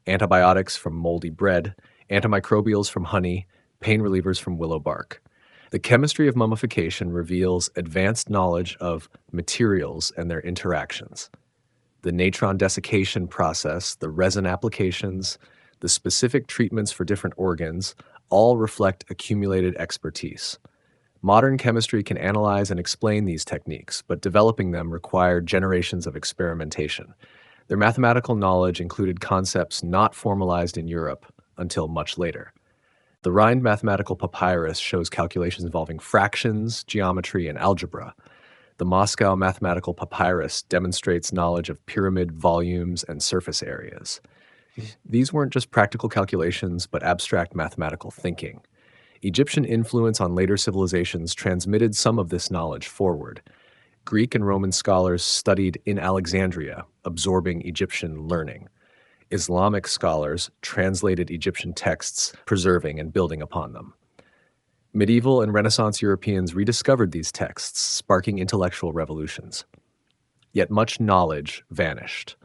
antibiotics from moldy bread, antimicrobials from honey, pain relievers from willow bark. The chemistry of mummification reveals advanced knowledge of materials and their interactions. The natron desiccation process, the resin applications, the specific treatments for different organs all reflect accumulated expertise. Modern chemistry can analyze and explain these techniques, but developing them required generations of experimentation. Their mathematical knowledge included concepts not formalized in Europe until much later. The Rhind mathematical papyrus shows calculations involving fractions, geometry, and algebra. The Moscow mathematical papyrus demonstrates knowledge of pyramid volumes and surface areas. These weren't just practical calculations, but abstract mathematical thinking. Egyptian influence on later civilizations transmitted some of this knowledge forward. Greek and Roman scholars studied in Alexandria, absorbing Egyptian learning. Islamic scholars translated Egyptian texts, preserving and building upon them. Medieval and Renaissance Europeans rediscovered these texts, sparking intellectual revolutions. Yet much knowledge vanished.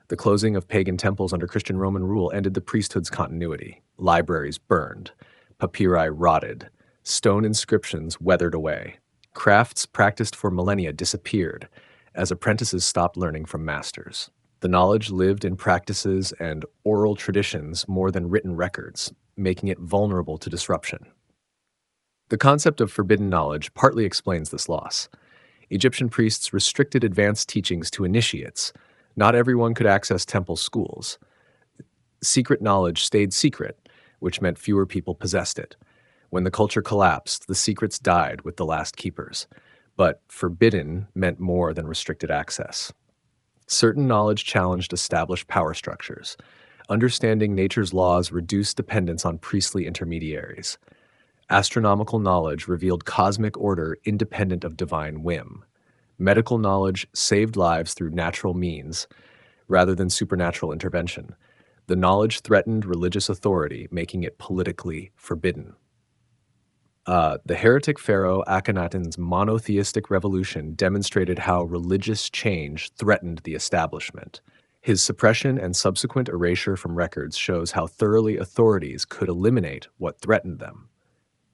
The closing of pagan temples under Christian Roman rule ended the priesthood's continuity. Libraries burned. Papyri rotted. Stone inscriptions weathered away. Crafts practiced for millennia disappeared as apprentices stopped learning from masters. The knowledge lived in practices and oral traditions more than written records, making it vulnerable to disruption. The concept of forbidden knowledge partly explains this loss. Egyptian priests restricted advanced teachings to initiates. Not everyone could access temple schools. Secret knowledge stayed secret, which meant fewer people possessed it. When the culture collapsed, the secrets died with the last keepers. But forbidden meant more than restricted access. Certain knowledge challenged established power structures. Understanding nature's laws reduced dependence on priestly intermediaries. Astronomical knowledge revealed cosmic order independent of divine whim. Medical knowledge saved lives through natural means rather than supernatural intervention. The knowledge threatened religious authority, making it politically forbidden. The heretic pharaoh Akhenaten's monotheistic revolution demonstrated how religious change threatened the establishment. His suppression and subsequent erasure from records shows how thoroughly authorities could eliminate what threatened them.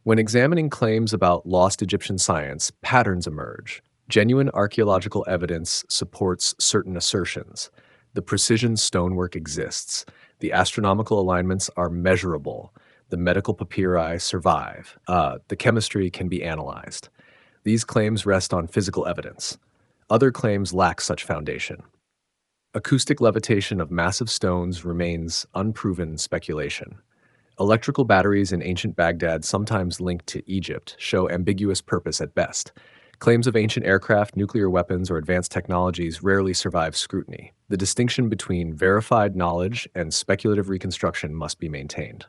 When examining claims about lost Egyptian science, patterns emerge. Genuine archaeological evidence supports certain assertions. The precision stonework exists. The astronomical alignments are measurable. The medical papyri survive. The chemistry can be analyzed. These claims rest on physical evidence. Other claims lack such foundation. Acoustic levitation of massive stones remains unproven speculation. Electrical batteries in ancient Baghdad, sometimes linked to Egypt, show ambiguous purpose at best. Claims of ancient aircraft, nuclear weapons, or advanced technologies rarely survive scrutiny. The distinction between verified knowledge and speculative reconstruction must be maintained.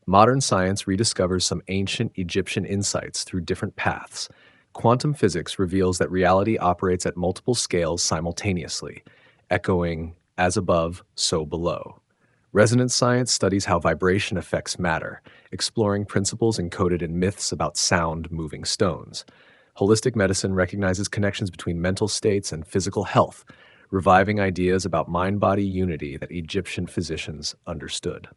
Modern science rediscovers some ancient Egyptian insights through different paths. Quantum physics reveals that reality operates at multiple scales simultaneously, echoing as above, so below. Resonance science studies how vibration affects matter, exploring principles encoded in myths about sound moving stones. Holistic medicine recognizes connections between mental states and physical health, reviving ideas about mind-body unity that Egyptian physicians understood.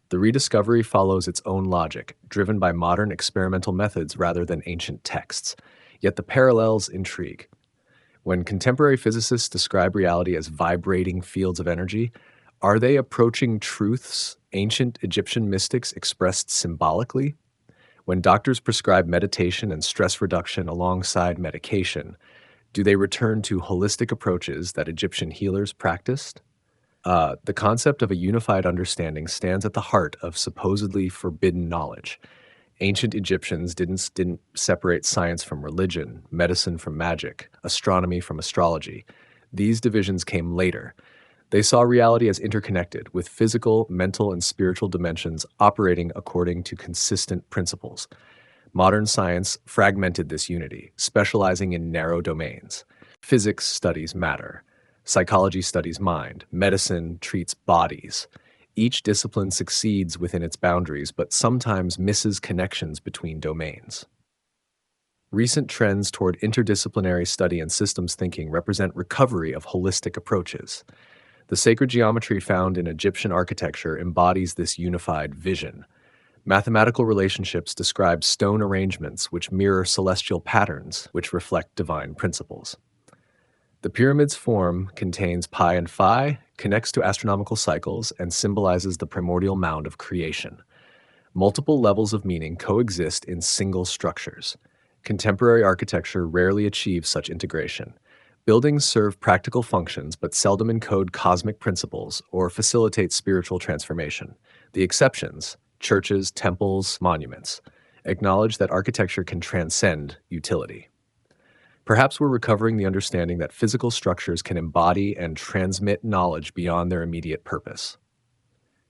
The rediscovery follows its own logic, driven by modern experimental methods rather than ancient texts. Yet the parallels intrigue. When contemporary physicists describe reality as vibrating fields of energy, are they approaching truths ancient Egyptian mystics expressed symbolically? When doctors prescribe meditation and stress reduction alongside medication, do they return to holistic approaches that Egyptian healers practiced? The concept of a unified understanding stands at the heart of supposedly forbidden knowledge. Ancient Egyptians didn't separate science from religion, medicine from magic, astronomy from astrology. These divisions came later. They saw reality as interconnected, with physical, mental, and spiritual dimensions operating according to consistent principles. Modern science fragmented this unity, specializing in narrow domains. Physics studies matter. Psychology studies mind. Medicine treats bodies. Each discipline succeeds within its boundaries, but sometimes misses connections between domains. Recent trends toward interdisciplinary study and systems thinking represent recovery of holistic approaches. The sacred geometry found in Egyptian architecture embodies this unified vision. Mathematical relationships describe stone arrangements which mirror celestial patterns, which reflect divine principles. The pyramid's form contains pi and phi, connects to astronomical cycles, and symbolizes the primordial mound of creation. Multiple levels of meaning coexist in single structures. Contemporary architecture rarely achieves such integration. Buildings serve practical functions but seldom encode cosmic principles or facilitate spiritual transformation. The exceptions, churches, temples, monuments, acknowledge that architecture can transcend utility. Perhaps we're recovering the understanding that physical structures can embody and transmit knowledge beyond their immediate purpose.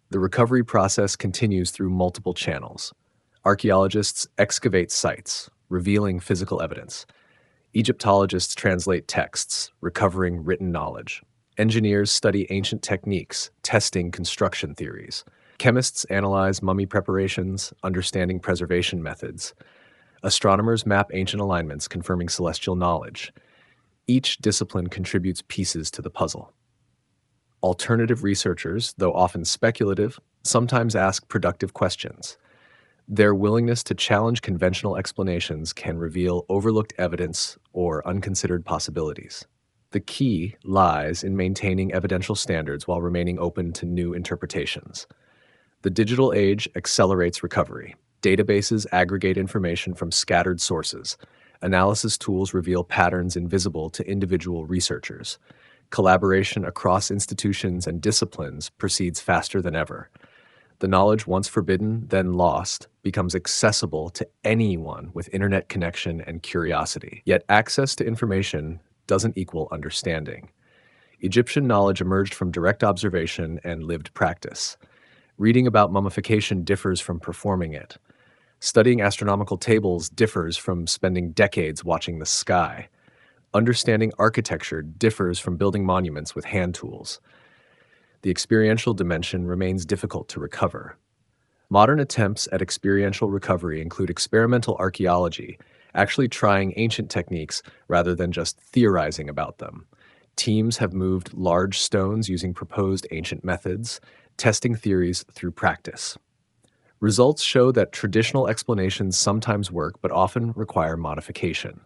The recovery process continues through multiple channels. Archaeologists excavate sites, revealing physical evidence. Egyptologists translate texts, recovering written knowledge. Engineers study ancient techniques, testing construction theories. Chemists analyze mummy preparations, understanding preservation methods. Astronomers map ancient alignments, confirming celestial knowledge. Each discipline contributes pieces to the puzzle. Alternative researchers, though often speculative, sometimes ask productive questions. Their willingness to challenge conventional explanations can reveal overlooked evidence or unconsidered possibilities. The key lies in maintaining evidential standards while remaining open to new interpretations. The digital age accelerates recovery. Databases aggregate information from scattered sources. Analysis tools reveal patterns invisible to individual researchers. Collaboration across institutions and disciplines proceeds faster than ever. The knowledge once forbidden, then lost, becomes accessible to anyone with internet connection and curiosity. Yet access to information doesn't equal understanding. Egyptian knowledge emerged from direct observation and lived practice. Reading about mummification differs from performing it. Studying astronomical tables differs from spending decades watching the sky. Understanding architecture differs from building monuments with hand tools. The experiential dimension remains difficult to recover. Modern attempts at experiential recovery include experimental archaeology, actually trying ancient techniques rather than just theorizing about them. Teams have moved large stones using proposed ancient methods, testing theories through practice. Results show that traditional explanations sometimes work but often require modification.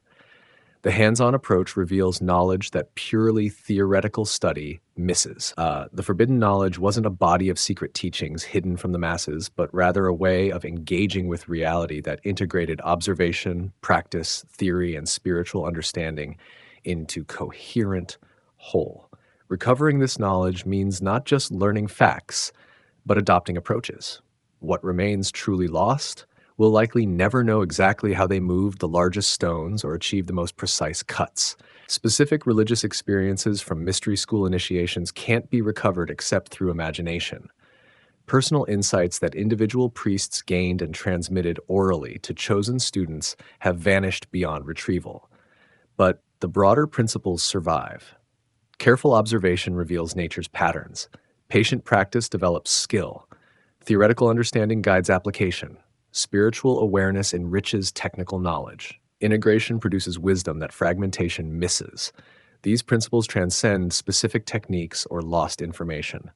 The hands-on approach reveals knowledge that purely theoretical study misses. The forbidden knowledge wasn't a body of secret teachings hidden from the masses, but rather a way of engaging with reality that integrated observation, practice, theory, and spiritual understanding into coherent whole. Recovering this knowledge means not just learning facts, but adopting approaches. What remains truly lost will likely never know exactly how they moved the largest stones or achieved the most precise cuts. Specific religious experiences from mystery school initiations can't be recovered except through imagination. Personal insights that individual priests gained and transmitted orally to chosen students have vanished beyond retrieval. But the broader principles survive. Careful observation reveals nature's patterns. Patient practice develops skill. Theoretical understanding guides application. Spiritual awareness enriches technical knowledge. Integration produces wisdom that fragmentation misses. These principles transcend specific techniques or lost information.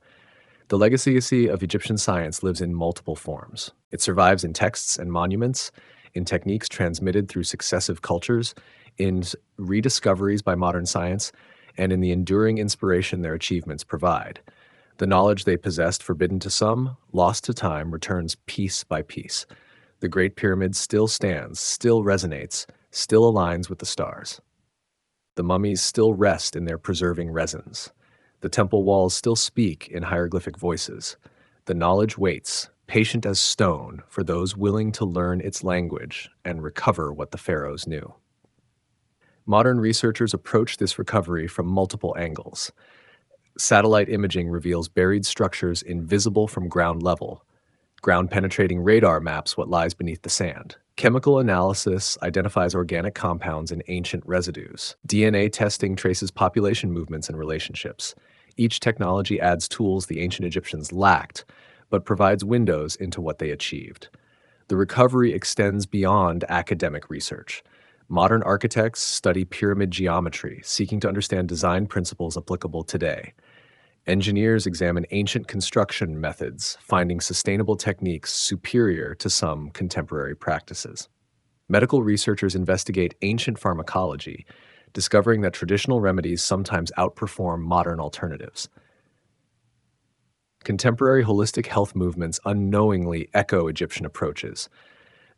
The legacy of Egyptian science lives in multiple forms. It survives in texts and monuments, in techniques transmitted through successive cultures, in rediscoveries by modern science, and in the enduring inspiration their achievements provide. The knowledge they possessed, forbidden to some, lost to time, returns piece by piece. The Great Pyramid still stands, still resonates, still aligns with the stars. The mummies still rest in their preserving resins. The temple walls still speak in hieroglyphic voices. The knowledge waits, patient as stone, for those willing to learn its language and recover what the pharaohs knew. Modern researchers approach this recovery from multiple angles. Satellite imaging reveals buried structures invisible from ground level. Ground-penetrating radar maps what lies beneath the sand. Chemical analysis identifies organic compounds in ancient residues. DNA testing traces population movements and relationships. Each technology adds tools the ancient Egyptians lacked, but provides windows into what they achieved. The recovery extends beyond academic research. Modern architects study pyramid geometry, seeking to understand design principles applicable today. Engineers examine ancient construction methods, finding sustainable techniques superior to some contemporary practices. Medical researchers investigate ancient pharmacology, discovering that traditional remedies sometimes outperform modern alternatives. Contemporary holistic health movements unknowingly echo Egyptian approaches.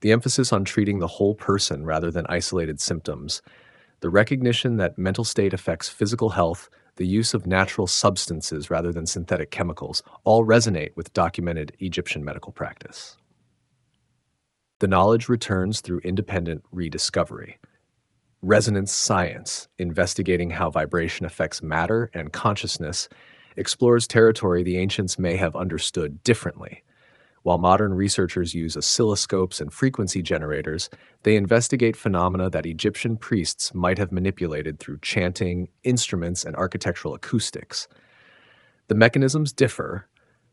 The emphasis on treating the whole person rather than isolated symptoms, the recognition that mental state affects physical health, the use of natural substances rather than synthetic chemicals, all resonate with documented Egyptian medical practice. The knowledge returns through independent rediscovery. Resonance science, investigating how vibration affects matter and consciousness, explores territory the ancients may have understood differently. While modern researchers use oscilloscopes and frequency generators, they investigate phenomena that Egyptian priests might have manipulated through chanting, instruments, and architectural acoustics. The mechanisms differ,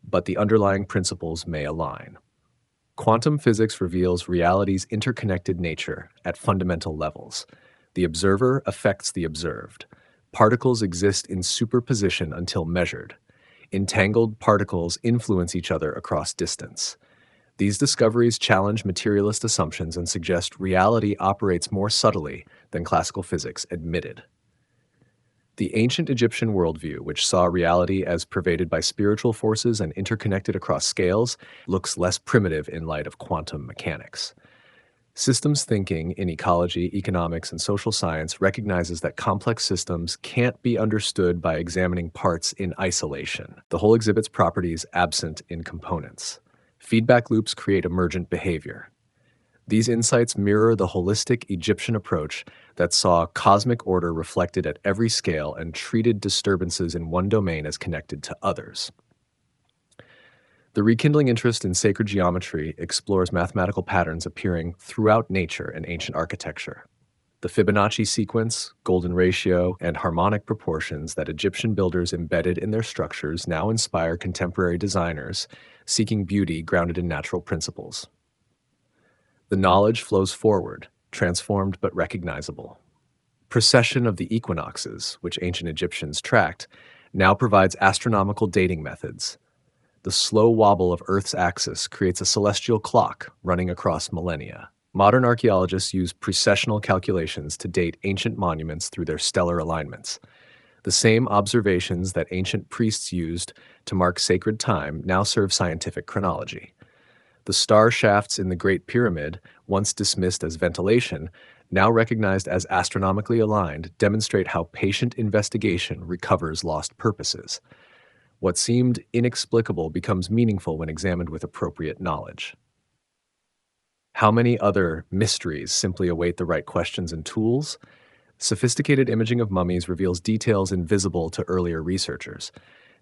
but the underlying principles may align. Quantum physics reveals reality's interconnected nature at fundamental levels. The observer affects the observed. Particles exist in superposition until measured. Entangled particles influence each other across distance. These discoveries challenge materialist assumptions and suggest reality operates more subtly than classical physics admitted. The ancient Egyptian worldview, which saw reality as pervaded by spiritual forces and interconnected across scales, looks less primitive in light of quantum mechanics. Systems thinking in ecology, economics, and social science recognizes that complex systems can't be understood by examining parts in isolation. The whole exhibits properties absent in components. Feedback loops create emergent behavior. These insights mirror the holistic Egyptian approach that saw cosmic order reflected at every scale and treated disturbances in one domain as connected to others. The rekindling interest in sacred geometry explores mathematical patterns appearing throughout nature and ancient architecture. The Fibonacci sequence, golden ratio, and harmonic proportions that Egyptian builders embedded in their structures now inspire contemporary designers seeking beauty grounded in natural principles. The knowledge flows forward, transformed but recognizable. Precession of the equinoxes, which ancient Egyptians tracked, now provides astronomical dating methods. The slow wobble of Earth's axis creates a celestial clock running across millennia. Modern archaeologists use precessional calculations to date ancient monuments through their stellar alignments. The same observations that ancient priests used to mark sacred time now serve scientific chronology. The star shafts in the Great Pyramid, once dismissed as ventilation, now recognized as astronomically aligned, demonstrate how patient investigation recovers lost purposes. What seemed inexplicable becomes meaningful when examined with appropriate knowledge. How many other mysteries simply await the right questions and tools? Sophisticated imaging of mummies reveals details invisible to earlier researchers.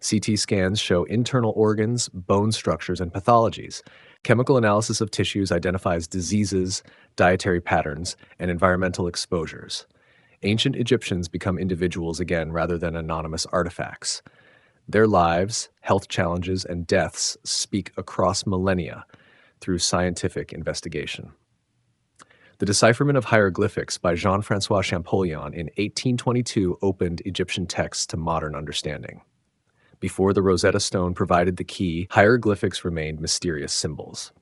CT scans show internal organs, bone structures, and pathologies. Chemical analysis of tissues identifies diseases, dietary patterns, and environmental exposures. Ancient Egyptians become individuals again rather than anonymous artifacts. Their lives, health challenges, and deaths speak across millennia through scientific investigation. The decipherment of hieroglyphics by Jean-François Champollion in 1822 opened Egyptian texts to modern understanding. Before the Rosetta Stone provided the key, hieroglyphics remained mysterious symbols.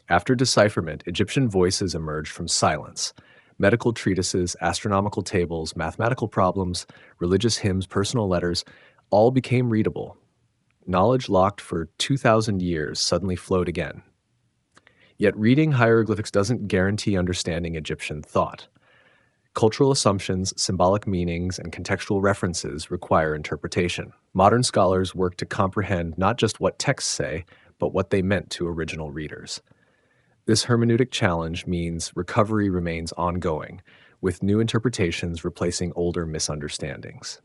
After decipherment, Egyptian voices emerged from silence. Medical treatises, astronomical tables, mathematical problems, religious hymns, personal letters, all became readable. Knowledge locked for 2,000 years suddenly flowed again. Yet reading hieroglyphics doesn't guarantee understanding Egyptian thought. Cultural assumptions, symbolic meanings, and contextual references require interpretation. Modern scholars work to comprehend not just what texts say, but what they meant to original readers. This hermeneutic challenge means recovery remains ongoing, with new interpretations replacing older misunderstandings.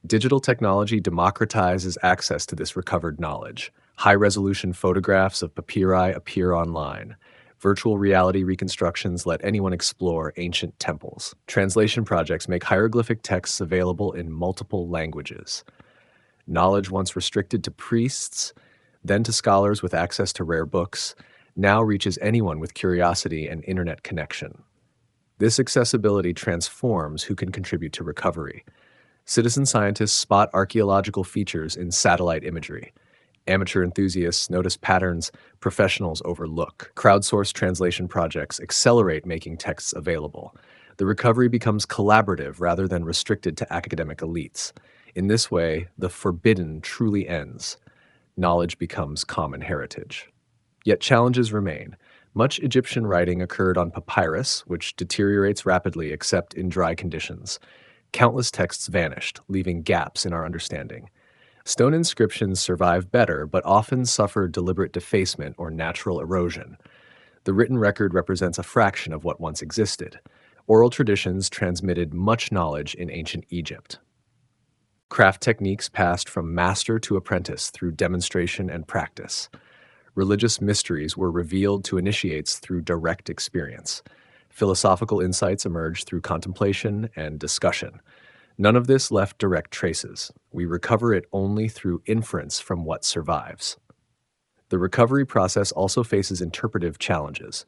Digital technology democratizes access to this recovered knowledge. High-resolution photographs of papyri appear online. Virtual reality reconstructions let anyone explore ancient temples. Translation projects make hieroglyphic texts available in multiple languages. Knowledge once restricted to priests, then to scholars with access to rare books, now reaches anyone with curiosity and internet connection. This accessibility transforms who can contribute to recovery. Citizen scientists spot archaeological features in satellite imagery. Amateur enthusiasts notice patterns professionals overlook. Crowdsourced translation projects accelerate making texts available. The recovery becomes collaborative rather than restricted to academic elites. In this way, the forbidden truly ends. Knowledge becomes common heritage. Yet challenges remain. Much Egyptian writing occurred on papyrus, which deteriorates rapidly except in dry conditions. Countless texts vanished, leaving gaps in our understanding. Stone inscriptions survive better, but often suffer deliberate defacement or natural erosion. The written record represents a fraction of what once existed. Oral traditions transmitted much knowledge in ancient Egypt. Craft techniques passed from master to apprentice through demonstration and practice. Religious mysteries were revealed to initiates through direct experience. Philosophical insights emerged through contemplation and discussion. None of this left direct traces. We recover it only through inference from what survives. The recovery process also faces interpretive challenges.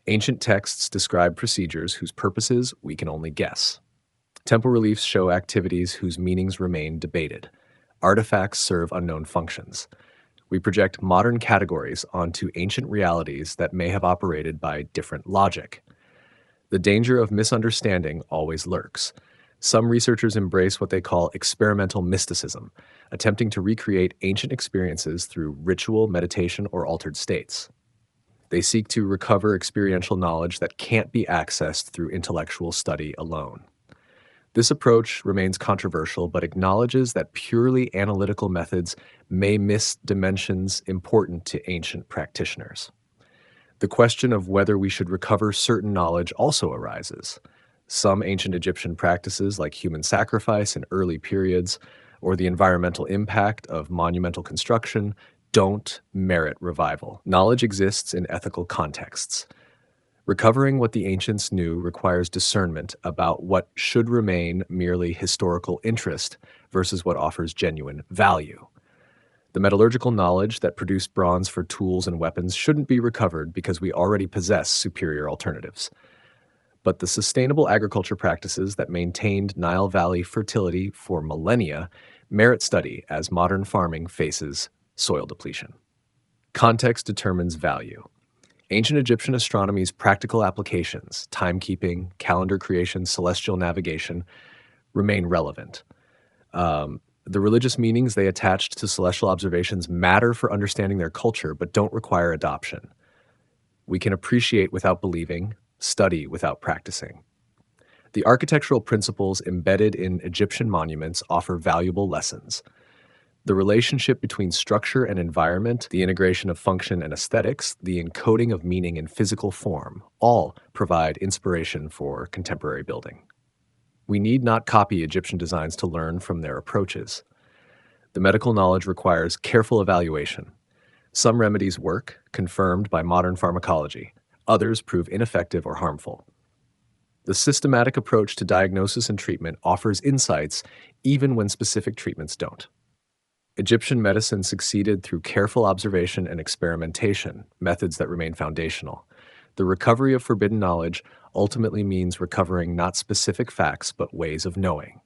Ancient texts describe procedures whose purposes we can only guess. Temple reliefs show activities whose meanings remain debated. Artifacts serve unknown functions. We project modern categories onto ancient realities that may have operated by different logic. The danger of misunderstanding always lurks. Some researchers embrace what they call experimental mysticism, attempting to recreate ancient experiences through ritual, meditation, or altered states. They seek to recover experiential knowledge that can't be accessed through intellectual study alone. This approach remains controversial but acknowledges that purely analytical methods may miss dimensions important to ancient practitioners. The question of whether we should recover certain knowledge also arises. Some ancient Egyptian practices, like human sacrifice in early periods or the environmental impact of monumental construction, don't merit revival. Knowledge exists in ethical contexts. Recovering what the ancients knew requires discernment about what should remain merely historical interest versus what offers genuine value. The metallurgical knowledge that produced bronze for tools and weapons shouldn't be recovered because we already possess superior alternatives. But the sustainable agriculture practices that maintained Nile Valley fertility for millennia merit study as modern farming faces soil depletion. Context determines value. Ancient Egyptian astronomy's practical applications, timekeeping, calendar creation, celestial navigation, remain relevant. The religious meanings they attached to celestial observations matter for understanding their culture, but don't require adoption. We can appreciate without believing, study without practicing. The architectural principles embedded in Egyptian monuments offer valuable lessons. The relationship between structure and environment, the integration of function and aesthetics, the encoding of meaning in physical form, all provide inspiration for contemporary building. We need not copy Egyptian designs to learn from their approaches. The medical knowledge requires careful evaluation. Some remedies work, confirmed by modern pharmacology. Others prove ineffective or harmful. The systematic approach to diagnosis and treatment offers insights even when specific treatments don't. Egyptian medicine succeeded through careful observation and experimentation, methods that remain foundational. The recovery of forbidden knowledge ultimately means recovering not specific facts, but ways of knowing.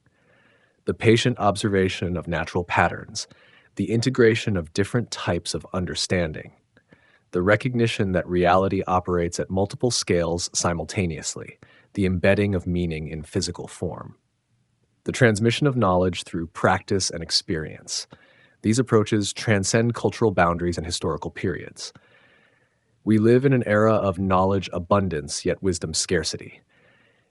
The patient observation of natural patterns, the integration of different types of understanding, the recognition that reality operates at multiple scales simultaneously, the embedding of meaning in physical form. The transmission of knowledge through practice and experience. These approaches transcend cultural boundaries and historical periods. We live in an era of knowledge abundance, yet wisdom scarcity.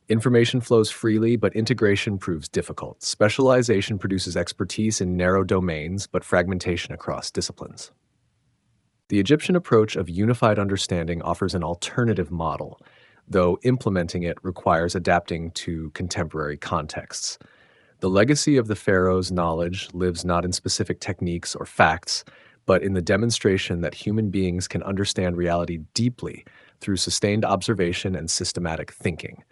Information flows freely, but integration proves difficult. Specialization produces expertise in narrow domains, but fragmentation across disciplines. The Egyptian approach of unified understanding offers an alternative model, though implementing it requires adapting to contemporary contexts. The legacy of the pharaohs' knowledge lives not in specific techniques or facts, but in the demonstration that human beings can understand reality deeply through sustained observation and systematic thinking.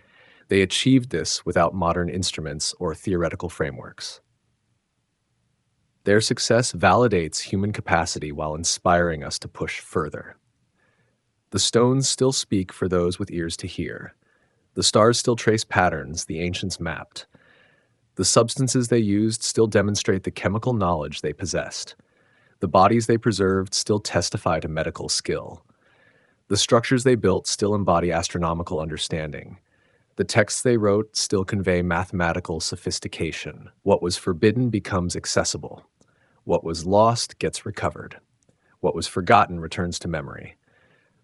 They achieved this without modern instruments or theoretical frameworks. Their success validates human capacity while inspiring us to push further. The stones still speak for those with ears to hear. The stars still trace patterns the ancients mapped. The substances they used still demonstrate the chemical knowledge they possessed. The bodies they preserved still testify to medical skill. The structures they built still embody astronomical understanding. The texts they wrote still convey mathematical sophistication. What was forbidden becomes accessible. What was lost gets recovered. What was forgotten returns to memory.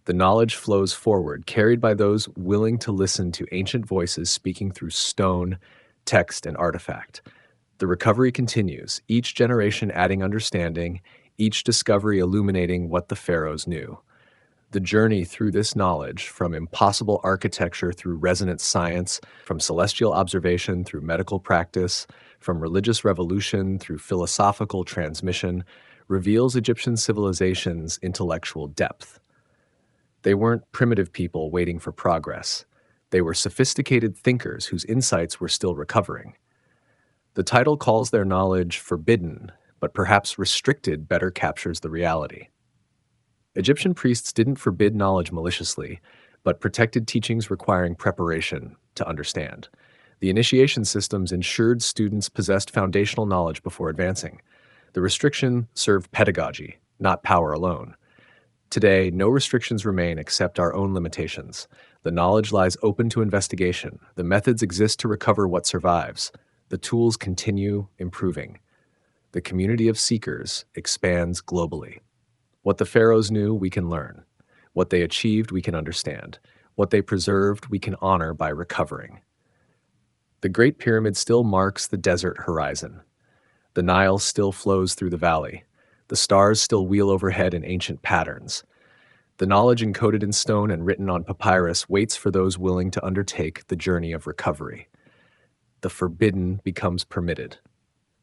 The knowledge flows forward, carried by those willing to listen to ancient voices speaking through stone, text, and artifact. The recovery continues, each generation adding understanding, each discovery illuminating what the pharaohs knew. The journey through this knowledge, from impossible architecture through resonant science, from celestial observation through medical practice, from religious revolution through philosophical transmission, reveals Egyptian civilization's intellectual depth. They weren't primitive people waiting for progress. They were sophisticated thinkers whose insights were still recovering. The title calls their knowledge forbidden, but perhaps restricted better captures the reality. Egyptian priests didn't forbid knowledge maliciously, but protected teachings requiring preparation to understand. The initiation systems ensured students possessed foundational knowledge before advancing. The restriction served pedagogy, not power alone. Today, no restrictions remain except our own limitations. The knowledge lies open to investigation. The methods exist to recover what survives. The tools continue improving. The community of seekers expands globally. What the pharaohs knew, we can learn. What they achieved, we can understand. What they preserved, we can honor by recovering. The Great Pyramid still marks the desert horizon. The Nile still flows through the valley. The stars still wheel overhead in ancient patterns. The knowledge encoded in stone and written on papyrus waits for those willing to undertake the journey of recovery. The forbidden becomes permitted.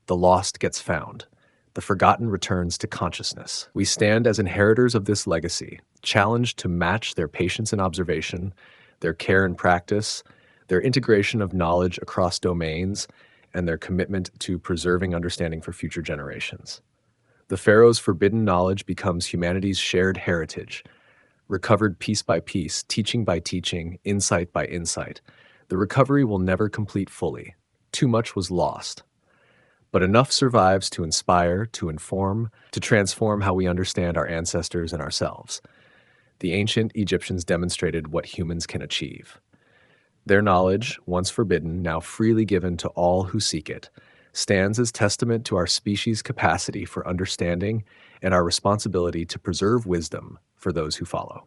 The lost gets found. The forgotten returns to consciousness. We stand as inheritors of this legacy, challenged to match their patience and observation, their care and practice, their integration of knowledge across domains, and their commitment to preserving understanding for future generations. The pharaoh's forbidden knowledge becomes humanity's shared heritage, recovered piece by piece, teaching by teaching, insight by insight. The recovery will never complete fully. Too much was lost. But enough survives to inspire, to inform, to transform how we understand our ancestors and ourselves. The ancient Egyptians demonstrated what humans can achieve. Their knowledge, once forbidden, now freely given to all who seek it, stands as testament to our species' capacity for understanding and our responsibility to preserve wisdom for those who follow.